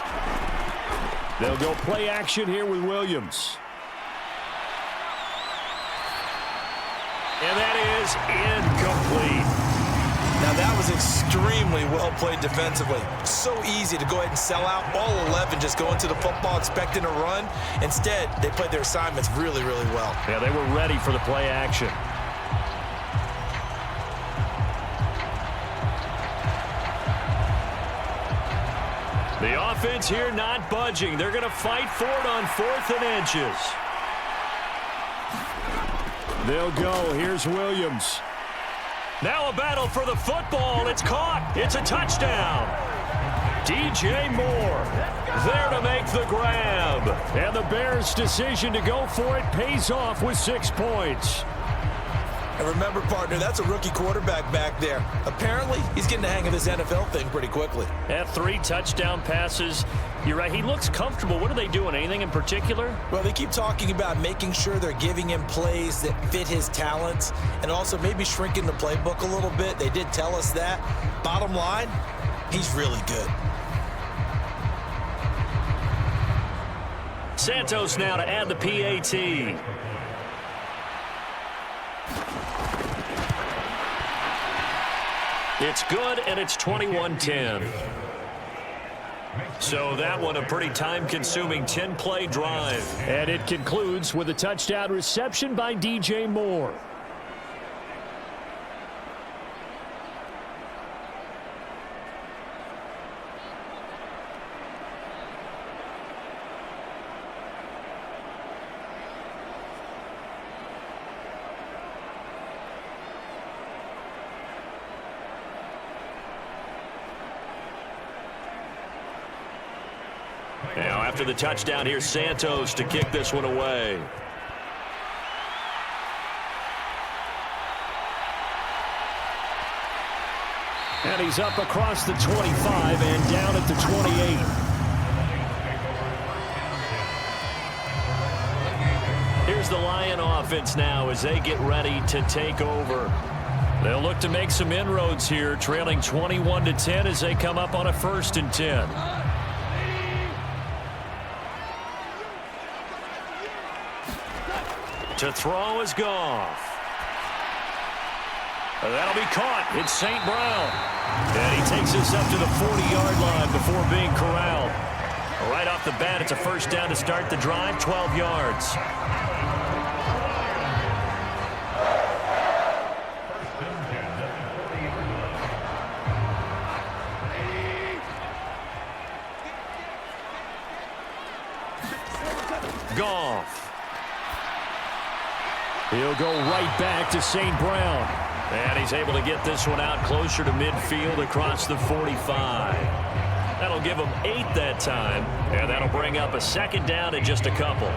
They'll go play action here with Williams. And that is incomplete. Now, that was extremely well played defensively. So easy to go ahead and sell out. All 11 just go into the football expecting a run. Instead, they played their assignments really, really well. Yeah, they were ready for the play action. The offense here not budging. They're going to fight for it on 4th and inches. They'll go. Here's Williams. Now a battle for the football. It's caught. It's a touchdown. DJ Moore there to make the grab. And the Bears' decision to go for it pays off with 6 points. And remember, partner, that's a rookie quarterback back there. Apparently, he's getting the hang of this NFL thing pretty quickly. At 3 touchdown passes. You're right, he looks comfortable. What are they doing? Anything in particular? Well, they keep talking about making sure they're giving him plays that fit his talents and also maybe shrinking the playbook a little bit. They did tell us that. Bottom line, he's really good. Santos now to add the PAT. It's good, and it's 21-10. So that one a pretty time-consuming 10-play drive. And it concludes with a touchdown reception by DJ Moore. Now, after the touchdown, here's Santos to kick this one away. And he's up across the 25 and down at the 28. Here's the Lion offense now as they get ready to take over. They'll look to make some inroads here, trailing 21-10 as they come up on a 1st and 10. To throw is Goff. That'll be caught. It's St. Brown. And he takes this up to the 40-yard line before being corralled. Right off the bat, it's a 1st down to start the drive, 12 yards. Goff. He'll go right back to St. Brown. And he's able to get this one out closer to midfield across the 45. That'll give him 8 that time. And that'll bring up a 2nd down and just a couple.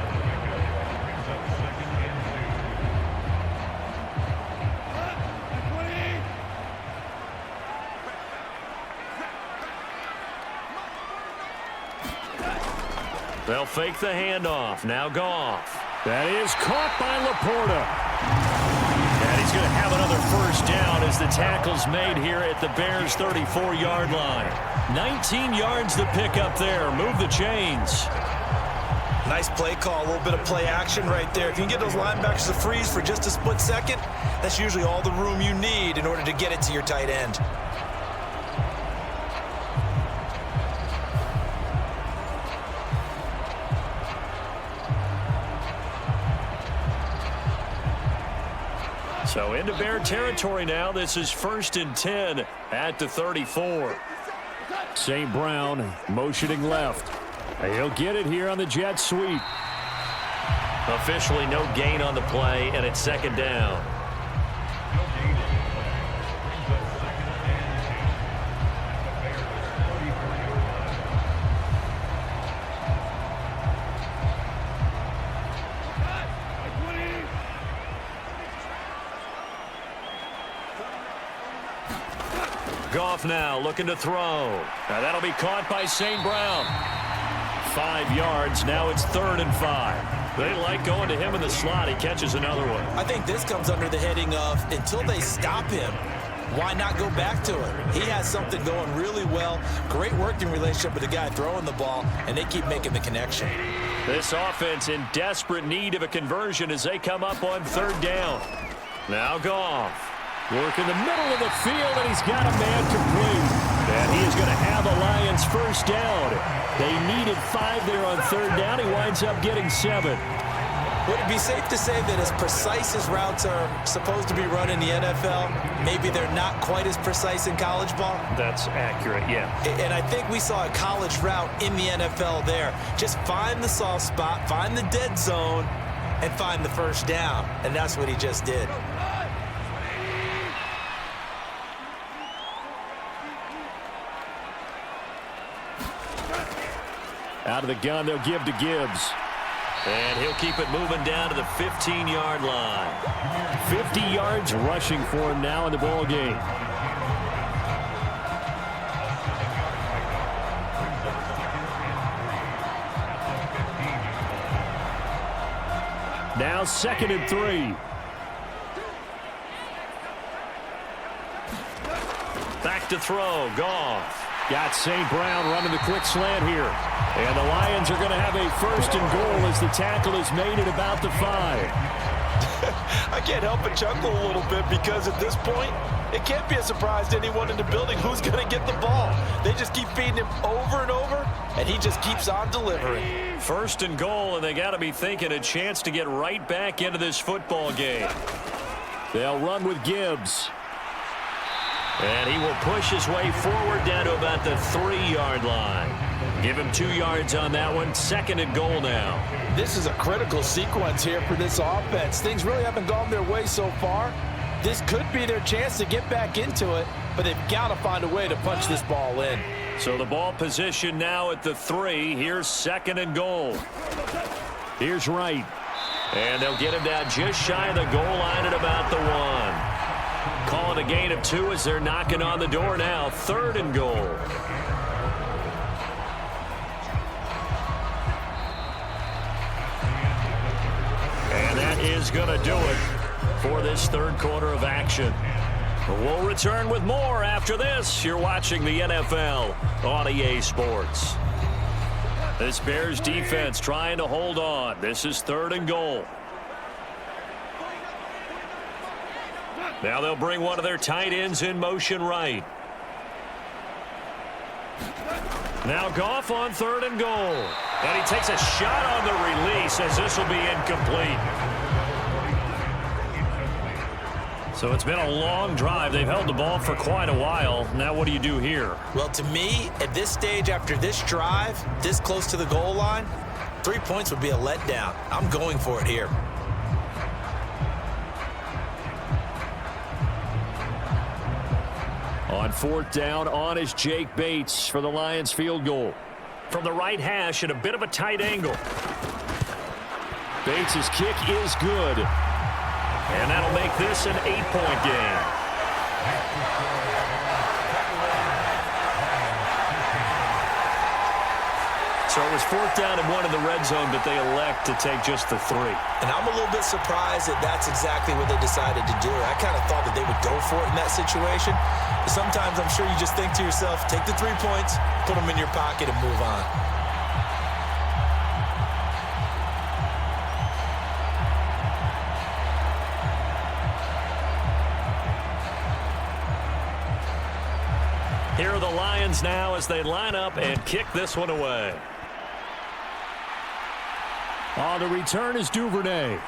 They'll fake the handoff. Now Goff. That is caught by Laporta. And he's going to have another 1st down as the tackle's made here at the Bears' 34-yard line. 19 yards to pick up there. Move the chains. Nice play call, a little bit of play action right there. If you can get those linebackers to freeze for just a split second, that's usually all the room you need in order to get it to your tight end. So into Bear territory now. This is 1st and 10 at the 34. St. Brown motioning left. He'll get it here on the jet sweep. Officially no gain on the play, and it's 2nd down. Goff now looking to throw. Now that'll be caught by St. Brown. 5 yards. Now it's 3rd and 5. They like going to him in the slot. He catches another one. I think this comes under the heading of until they stop him, why not go back to it? He has something going really well. Great working relationship with the guy throwing the ball, and they keep making the connection. This offense in desperate need of a conversion as they come up on third down. Now Goff. Work in the middle of the field, and he's got a man complete. And he is going to have a Lions first down. They needed 5 there on third down. He winds up getting 7. Would it be safe to say that as precise as routes are supposed to be run in the NFL, maybe they're not quite as precise in college ball? That's accurate, yeah. And I think we saw a college route in the NFL there. Just find the soft spot, find the dead zone, and find the first down. And that's what he just did. Out of the gun, they'll give to Gibbs. And he'll keep it moving down to the 15-yard line. 50 yards rushing for him now in the ball game. Now 2nd and 3. Back to throw. Goff. Got St. Brown running the quick slant here. And the Lions are going to have a 1st and goal as the tackle is made at about the 5. I can't help but chuckle a little bit because at this point, it can't be a surprise to anyone in the building who's going to get the ball. They just keep feeding him over and over, and he just keeps on delivering. 1st and goal, and they got to be thinking a chance to get right back into this football game. They'll run with Gibbs. And he will push his way forward down to about the 3-yard line. Give him 2 yards on that one. 2nd and goal now. This is a critical sequence here for this offense. Things really haven't gone their way so far. This could be their chance to get back into it, but they've got to find a way to punch this ball in. So the ball position now at the 3. Here's 2nd and goal. Here's Wright. And they'll get him down just shy of the goal line at about the 1. Calling a gain of 2 as they're knocking on the door now. 3rd and goal. And that is going to do it for this 3rd quarter of action. We'll return with more after this. You're watching the NFL on EA Sports. This Bears defense trying to hold on. This is 3rd and goal. Now they'll bring one of their tight ends in motion right. Now Goff on 3rd and goal. And he takes a shot on the release as this will be incomplete. So it's been a long drive. They've held the ball for quite a while. Now what do you do here? Well, to me, at this stage, after this drive, this close to the goal line, 3 points would be a letdown. I'm going for it here. On 4th down, on is Jake Bates for the Lions field goal. From the right hash at a bit of a tight angle. Bates' kick is good. And that'll make this an 8-point game. So it was 4th down and 1 in the red zone, but they elect to take just the 3. And I'm a little bit surprised that that's exactly what they decided to do. I kind of thought that they would go for it in that situation. But sometimes I'm sure you just think to yourself, take the 3 points, put them in your pocket, and move on. Here are the Lions now as they line up and kick this one away. On the return is Duvernay.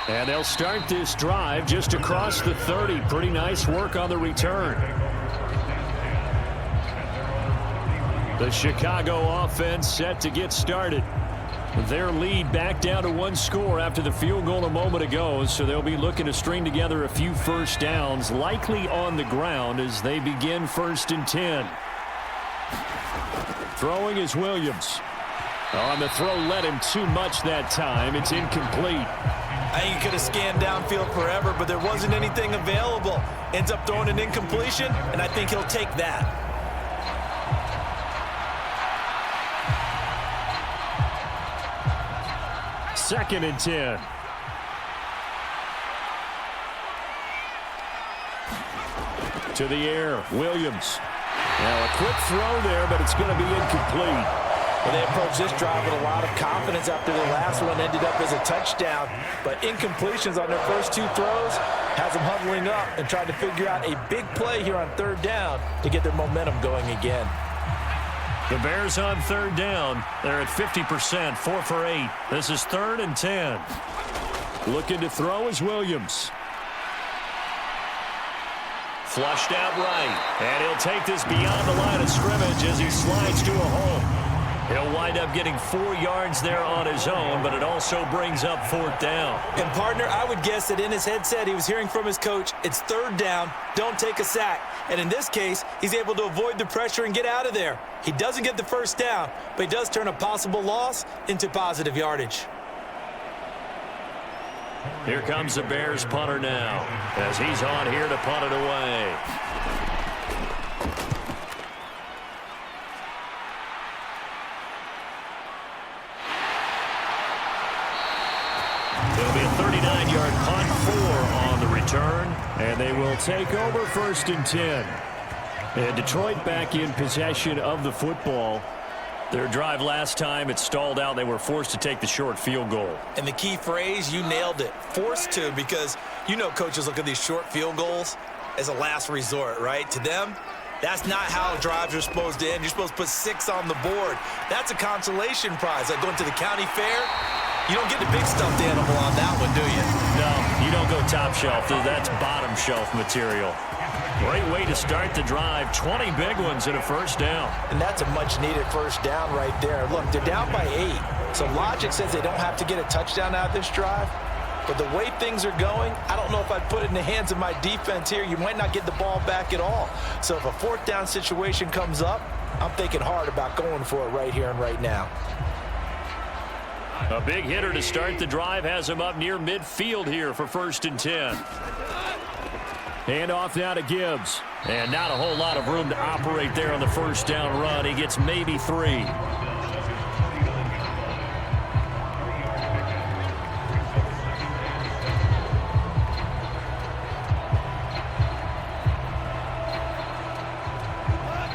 And they'll start this drive just across the 30. Pretty nice work on the return. The Chicago offense set to get started. Their lead back down to 1 score after the field goal a moment ago, so they'll be looking to string together a few first downs, likely on the ground as they begin 1st and 10. Throwing is Williams. On the throw, led him too much that time. It's incomplete. I think he could have scanned downfield forever, but there wasn't anything available. Ends up throwing an incompletion, and I think he'll take that. Second and 10. To the air, Williams. Now a quick throw there, but it's going to be incomplete. Well, they approached this drive with a lot of confidence after the last one ended up as a touchdown. But incompletions on their first two throws has them huddling up and trying to figure out a big play here on third down to get their momentum going again. The Bears on third down. They're at 50%, 4 for 8. This is 3rd and 10. Looking to throw is Williams. Flushed out right. And he'll take this beyond the line of scrimmage as he slides to a hole. He'll wind up getting 4 yards there on his own, but it also brings up 4th down. And, partner, I would guess that in his headset he was hearing from his coach, it's 3rd down, don't take a sack. And in this case, he's able to avoid the pressure and get out of there. He doesn't get the 1st down, but he does turn a possible loss into positive yardage. Here comes the Bears punter now as he's on here to punt it away. It'll be a 39-yard punt, 4 on the return, and they will take over 1st and 10. And Detroit back in possession of the football. Their drive last time, it stalled out. They were forced to take the short field goal. And the key phrase, you nailed it, forced to, because you know coaches look at these short field goals as a last resort, right? To them, that's not how drives are supposed to end. You're supposed to put 6 on the board. That's a consolation prize. Like going to the county fair, you don't get the big stuffed animal on that one, do you? No, you don't go top shelf. That's bottom shelf material. Great way to start the drive. 20 big ones and a 1st down. And that's a much-needed 1st down right there. Look, they're down by 8. So logic says they don't have to get a touchdown out of this drive. But the way things are going, I don't know if I'd put it in the hands of my defense here. You might not get the ball back at all. So if a 4th down situation comes up, I'm thinking hard about going for it right here and right now. A big hitter to start the drive has him up near midfield here for 1st and 10. Hand off now to Gibbs. And not a whole lot of room to operate there on the 1st down run. He gets maybe 3.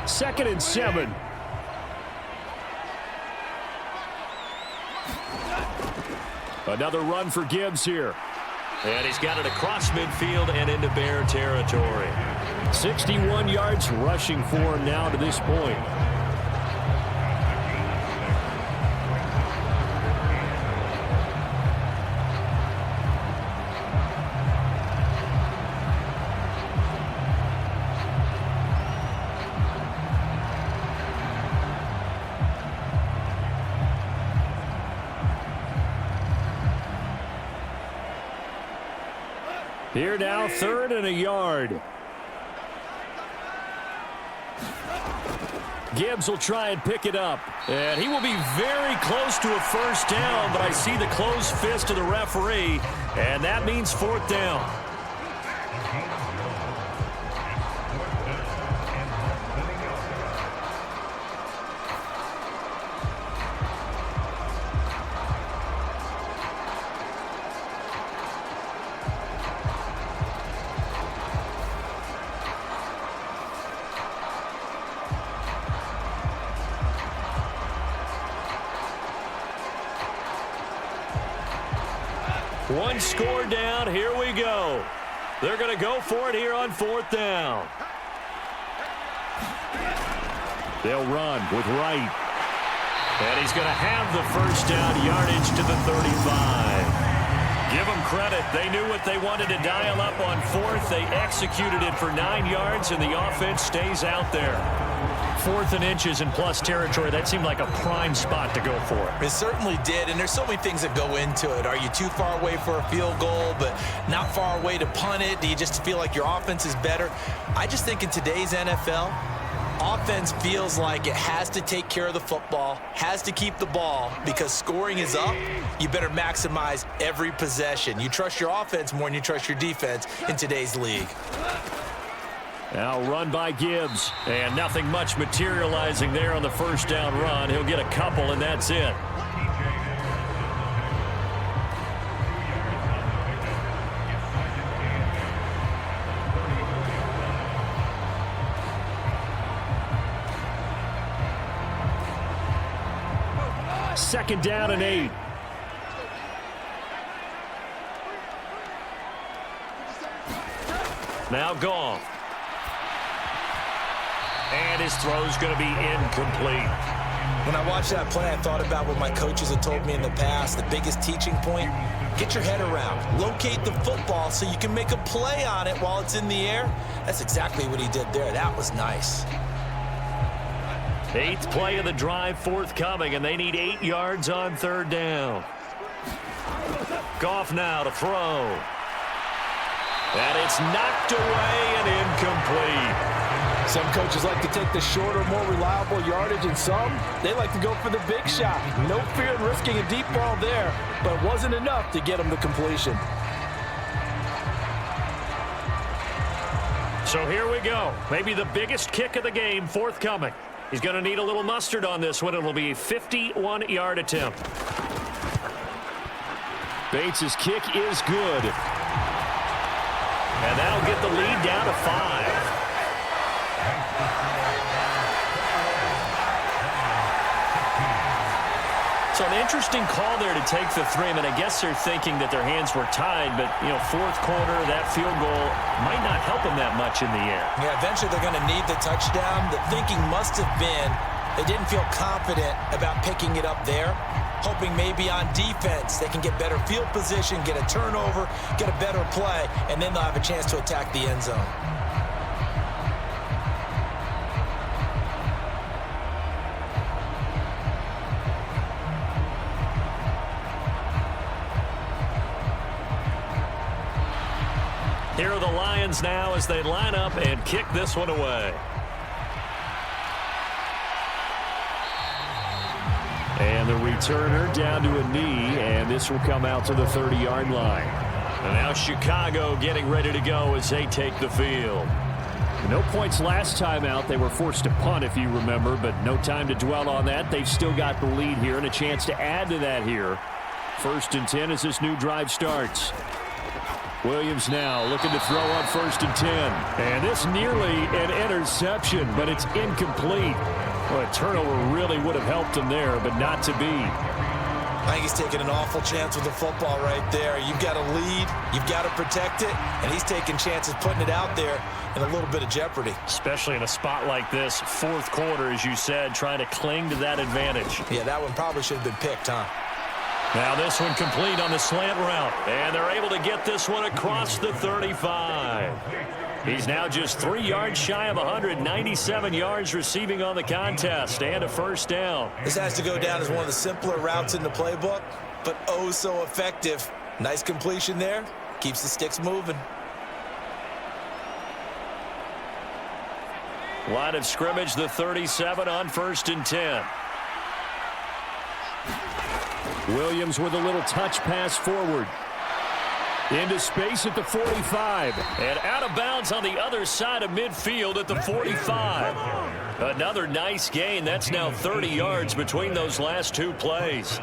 Second and 7. Another run for Gibbs here. And he's got it across midfield and into Bear territory. 61 yards rushing for him now to this point. Here now, 3rd and a yard. Gibbs will try and pick it up. And he will be very close to a 1st down, but I see the closed fist of the referee, and that means 4th down. One score down. Here we go. They're going to go for it here on 4th down. They'll run with Wright. And he's going to have the 1st down yardage to the 35. Give them credit. They knew what they wanted to dial up on 4th. They executed it for 9 yards, and the offense stays out there. 4th and inches in plus territory. That seemed like a prime spot to go for. It certainly did, and there's so many things that go into it. Are you too far away for a field goal, but not far away to punt it? Do you just feel like your offense is better? I just think in today's NFL, offense feels like it has to take care of the football, has to keep the ball, because scoring is up. You better maximize every possession. You trust your offense more than you trust your defense in today's league. Now run by Gibbs, and nothing much materializing there on the 1st down run. He'll get a couple, and that's it. 2nd down and 8. Now Goff. And his throw's going to be incomplete. When I watched that play, I thought about what my coaches had told me in the past. The biggest teaching point, get your head around. Locate the football so you can make a play on it while it's in the air. That's exactly what he did there. That was nice. 8th play of the drive forthcoming, and they need 8 yards on 3rd down. Goff now to throw. And it's knocked away and incomplete. Some coaches like to take the shorter, more reliable yardage, and some, they like to go for the big shot. No fear in risking a deep ball there, but it wasn't enough to get him to completion. So here we go. Maybe the biggest kick of the game forthcoming. He's going to need a little mustard on this one. It'll be a 51-yard attempt. Bates' kick is good. And that'll get the lead down to 5. So an interesting call there to take the 3. I mean, I guess they're thinking that their hands were tied, but, you know, 4th quarter, that field goal might not help them that much in the air. Yeah, eventually they're going to need the touchdown. The thinking must have been they didn't feel confident about picking it up there, hoping maybe on defense they can get better field position, get a turnover, get a better play, and then they'll have a chance to attack the end zone. Here are the Lions now as they line up and kick this one away. And the returner down to a knee, and this will come out to the 30-yard line. And now Chicago getting ready to go as they take the field. No points last time out. They were forced to punt, if you remember, but no time to dwell on that. They've still got the lead here and a chance to add to that here. 1st and 10 as this new drive starts. Williams now looking to throw on 1st and 10. And this nearly an interception, but it's incomplete. Well, a turnover really would have helped him there, but not to be. I think he's taking an awful chance with the football right there. You've got to lead, you've got to protect it, and he's taking chances putting it out there in a little bit of jeopardy. Especially in a spot like this, 4th quarter, as you said, trying to cling to that advantage. Yeah, that one probably should have been picked, huh? Now this one complete on the slant route, and they're able to get this one across the 35. He's now just 3 yards shy of 197 yards receiving on the contest, and a 1st down. This has to go down as one of the simpler routes in the playbook, but oh so effective. Nice completion there. Keeps the sticks moving. Line of scrimmage, the 37 on 1st and 10. Williams with a little touch pass forward. Into space at the 45. And out of bounds on the other side of midfield at the 45. Another nice gain. That's now 30 yards between those last 2 plays.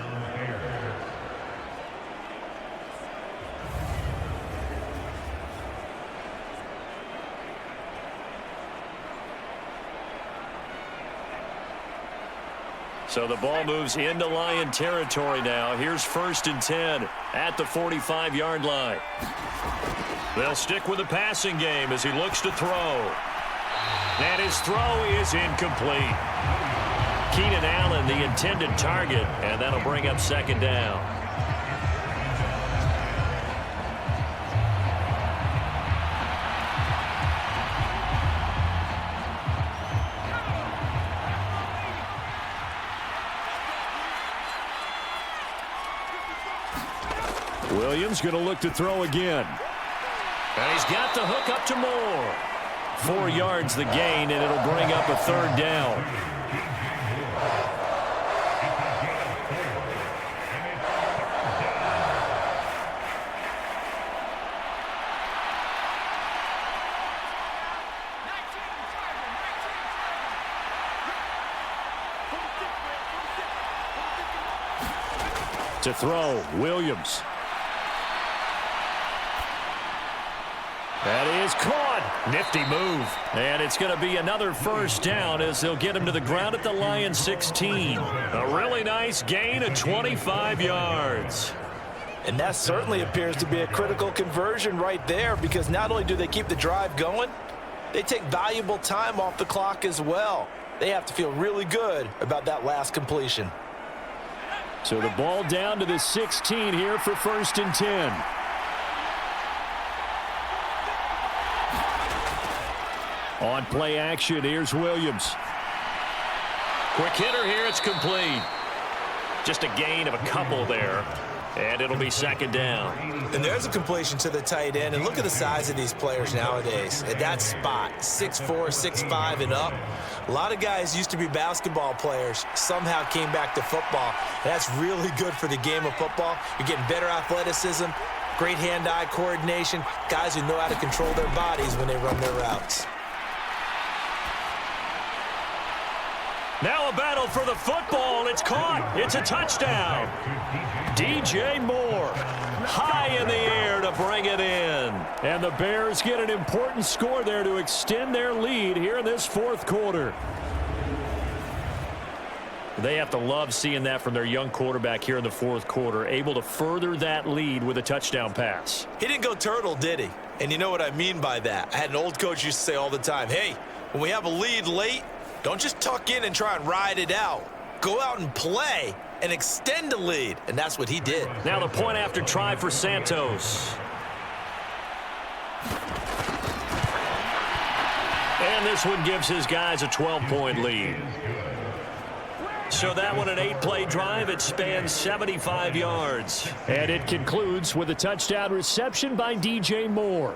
So the ball moves into Lion territory now. Here's 1st and 10 at the 45-yard line. They'll stick with the passing game as he looks to throw. And his throw is incomplete. Keenan Allen, the intended target, and that'll bring up 2nd down. Williams going to look to throw again. And he's got the hook up to Moore. 4 yards the gain, and it'll bring up a 3rd down. To throw, Williams. That is caught. Nifty move. And it's going to be another first down as they'll get him to the ground at the Lions 16. A really nice gain of 25 yards. And that certainly appears to be a critical conversion right there, because not only do they keep the drive going, they take valuable time off the clock as well. They have to feel really good about that last completion. So the ball down to the 16 here for 1st and 10. On play action, here's Williams. Quick hitter here, it's complete. Just a gain of a couple there, and it'll be 2nd down. And there's a completion to the tight end, and look at the size of these players nowadays. At that spot, 6'4", 6'5", and up. A lot of guys used to be basketball players, somehow came back to football. That's really good for the game of football. You're getting better athleticism, great hand-eye coordination, guys who know how to control their bodies when they run their routes. Now a battle for the football. It's caught. It's a touchdown. DJ Moore high in the air to bring it in. And the Bears get an important score there to extend their lead here in this 4th quarter. They have to love seeing that from their young quarterback here in the 4th quarter, able to further that lead with a touchdown pass. He didn't go turtle, did he? And you know what I mean by that. I had an old coach used to say all the time, hey, when we have a lead late, don't just tuck in and try and ride it out. Go out and play and extend the lead. And that's what he did. Now the point after try for Santos. And this one gives his guys a 12-point lead. So that one, an 8-play drive. It spans 75 yards. And it concludes with a touchdown reception by DJ Moore.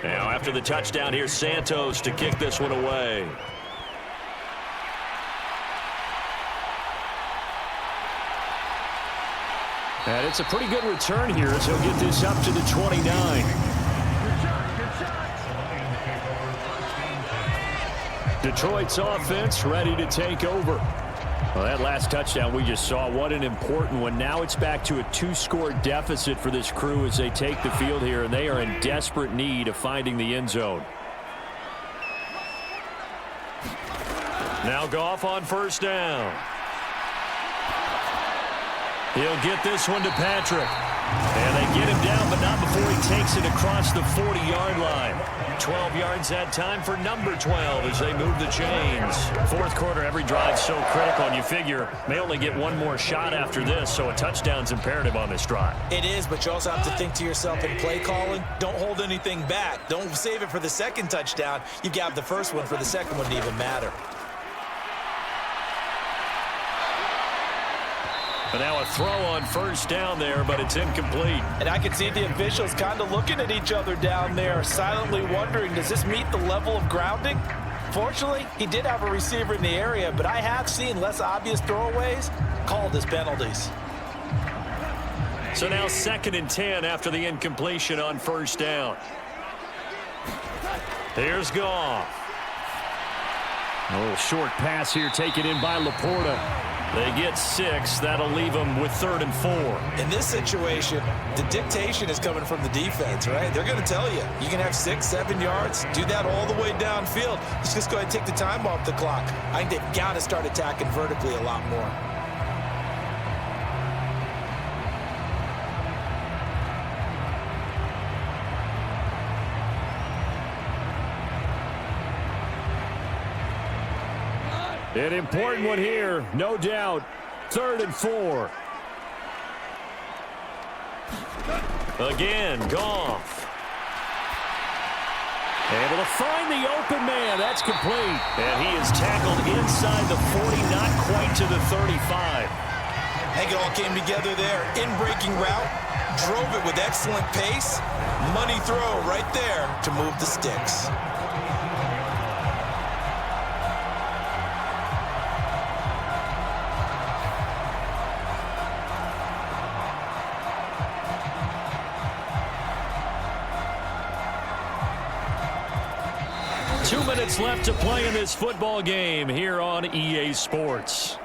Now, after the touchdown, here's Santos to kick this one away. And it's a pretty good return here as he'll get this up to the 29. Detroit's offense ready to take over. Well, that last touchdown we just saw, what an important one. Now it's back to a 2-score deficit for this crew as they take the field here, and they are in desperate need of finding the end zone. Now Goff on 1st down. He'll get this one to Patrick. And they get him down, but not before he takes it across the 40-yard line. 12 yards that time for number 12 as they move the chains. 4th quarter, every drive so critical, and you figure may only get one more shot after this, so a touchdown's imperative on this drive. It is, but you also have to think to yourself in play calling, don't hold anything back. Don't save it for the 2nd touchdown. You've got the 1st one for the 2nd one to even matter. But now a throw on 1st down there, but it's incomplete. And I can see the officials kind of looking at each other down there, silently wondering, does this meet the level of grounding? Fortunately, he did have a receiver in the area, but I have seen less obvious throwaways called as penalties. So now 2nd and 10 after the incompletion on 1st down. Here's Goff. A little short pass here taken in by Laporta. They get 6. That'll leave them with 3rd and 4. In this situation, the dictation is coming from the defense, right? They're going to tell you, you can have 6, 7 yards, do that all the way downfield. Let's just go ahead and take the time off the clock. I think they've got to start attacking vertically a lot more. An important one here, no doubt. 3rd and 4. Again, Goff. Able to find the open man. That's complete. And he is tackled inside the 40, not quite to the 35. I think it all came together there. In-breaking route, drove it with excellent pace. Money throw right there to move the sticks. Two minutes left to play in this football game here on EA Sports.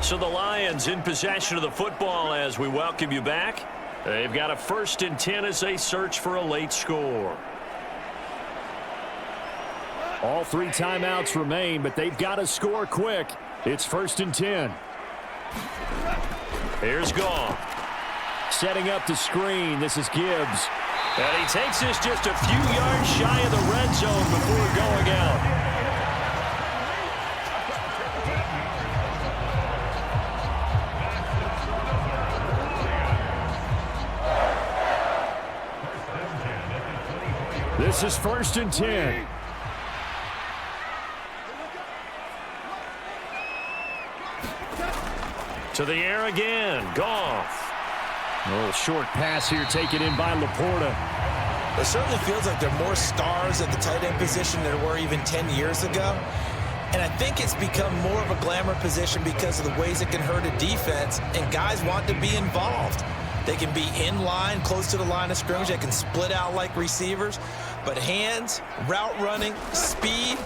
So the Lions in possession of the football as we welcome you back. They've got a 1st and 10 as they search for a late score. All 3 timeouts remain, but they've got to score quick. It's 1st and 10. Here's Goff. Setting up the screen. This is Gibbs. And he takes this just a few yards shy of the red zone before going out. This is 1st and 10. To the air again. Goff. A little short pass here taken in by Laporta. It certainly feels like there are more stars at the tight end position than there were even 10 years ago. And I think it's become more of a glamour position because of the ways it can hurt a defense, and guys want to be involved. They can be in line, close to the line of scrimmage. They can split out like receivers. But hands, route running, speed,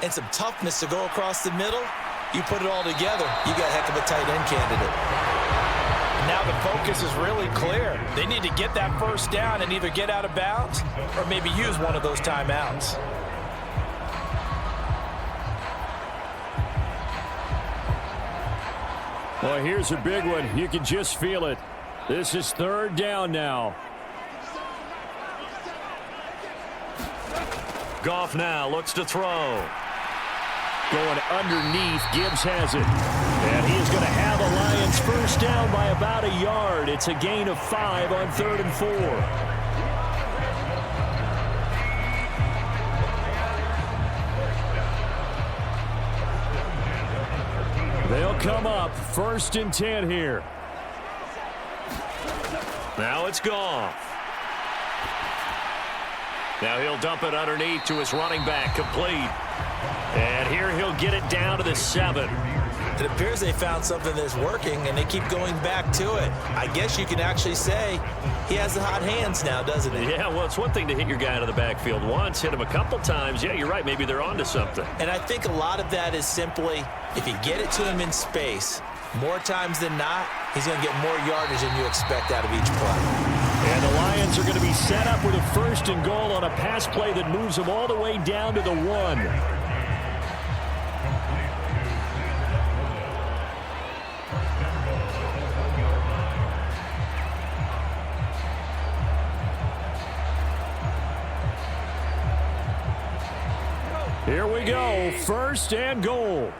and some toughness to go across the middle, you put it all together, you got a heck of a tight end candidate. Now the focus is really clear. They need to get that 1st down and either get out of bounds or maybe use one of those timeouts. Well, here's a big one. You can just feel it. This is 3rd down now. Goff now looks to throw. Going underneath. Gibbs has it. And he is going to have a Lions 1st down by about a yard. It's a gain of 5 on 3rd and 4. They'll come up 1st and 10 here. Now it's Goff. Now he'll dump it underneath to his running back, complete. And here he'll get it down to the 7. It appears they found something that's working, and they keep going back to it. I guess you can actually say he has the hot hands now, doesn't he? Yeah, well, it's one thing to hit your guy out of the backfield once, hit him a couple times. Yeah, you're right. Maybe they're onto something. And I think a lot of that is simply if you get it to him in space, more times than not, he's going to get more yardage than you expect out of each play. And the Lions are going to be set up with a 1st and goal on a pass play that moves them all the way down to the 1. Here we go, 1st and goal.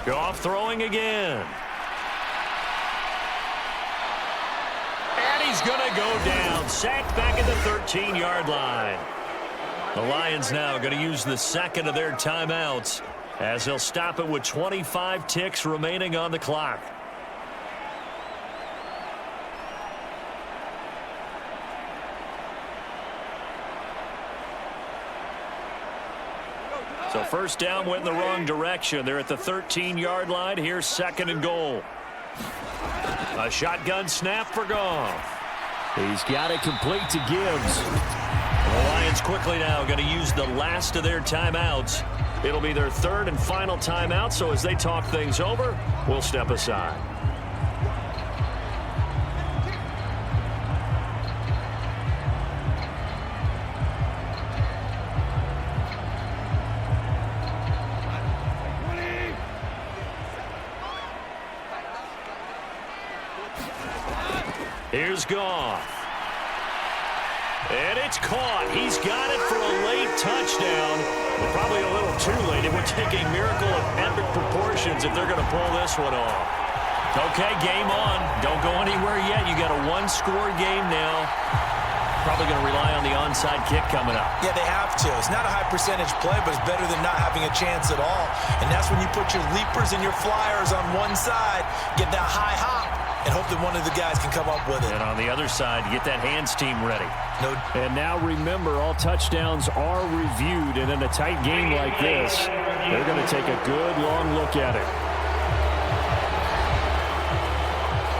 Goff throwing again. And he's going to go down. Sacked back at the 13-yard line. The Lions now going to use the 2nd of their timeouts as they'll stop it with 25 ticks remaining on the clock. So 1st down went in the wrong direction. They're at the 13-yard line. Here's 2nd and goal. A shotgun snap for Goff. He's got it complete to Gibbs. The Lions quickly now going to use the last of their timeouts. It'll be their 3rd and final timeout, so as they talk things over, we'll step aside. Here's Goff. And it's caught. He's got it for a late touchdown. But probably a little too late. It would take a miracle of epic proportions if they're going to pull this one off. Okay, game on. Don't go anywhere yet. You got a 1-score game now. probably going to rely on the onside kick coming up. Yeah, they have to. It's not a high percentage play, but it's better than not having a chance at all. And that's when you put your leapers and your flyers on one side, get that high hop, and hope that one of the guys can come up with it. And on the other side, get that hands team ready. No. And now remember, all touchdowns are reviewed, and in a tight game like this, they're going to take a good long look at it.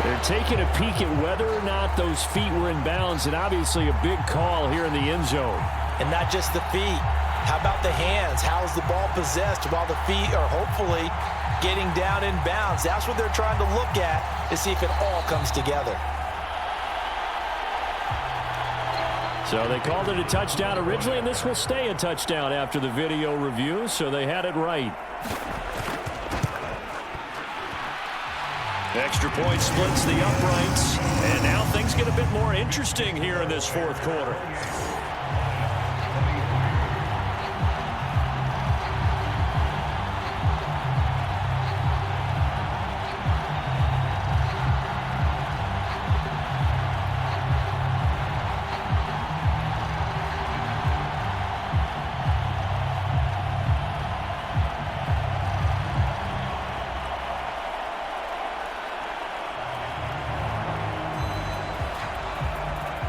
They're taking a peek at whether or not those feet were in bounds, and obviously a big call here in the end zone. And not just the feet. How about the hands? How's the ball possessed while the feet are hopefully getting down in bounds? That's what they're trying to look at to see if it all comes together. So they called it a touchdown originally, and this will stay a touchdown after the video review, so they had it right. Extra point splits the uprights, and now things get a bit more interesting here in this fourth quarter.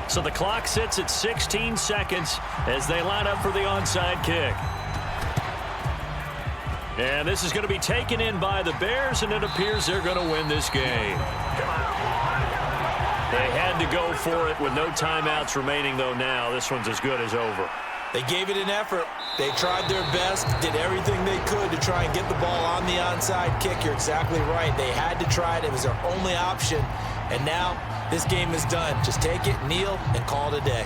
So the clock sits at 16 seconds as they line up for the onside kick. And this is going to be taken in by the Bears, and it appears they're going to win this game. They had to go for it with no timeouts remaining, though now this one's as good as over. They gave it an effort. They tried their best, did everything they could to try and get the ball on the onside kick. You're exactly right. They had to try it. It was their only option. And now this game is done. Just take it, kneel, and call it a day.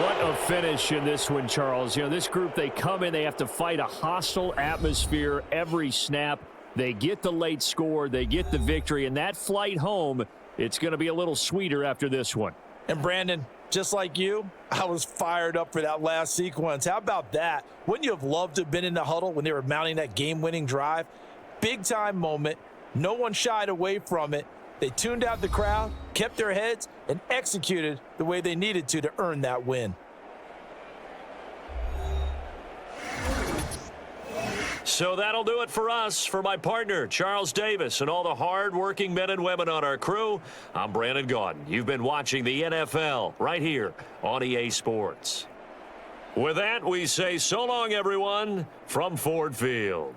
What a finish in this one, Charles. You know, this group, they come in, they have to fight a hostile atmosphere every snap. They get the late score, they get the victory, and that flight home, it's going to be a little sweeter after this one. And Brandon, just like you, I was fired up for that last sequence. How about that? Wouldn't you have loved to have been in the huddle when they were mounting that game-winning drive? Big-time moment. No one shied away from it. They tuned out the crowd, kept their heads, and executed the way they needed to earn that win. So that'll do it for us. For my partner, Charles Davis, and all the hard-working men and women on our crew, I'm Brandon Gaudin. You've been watching the NFL right here on EA Sports. With that, we say so long, everyone, from Ford Field.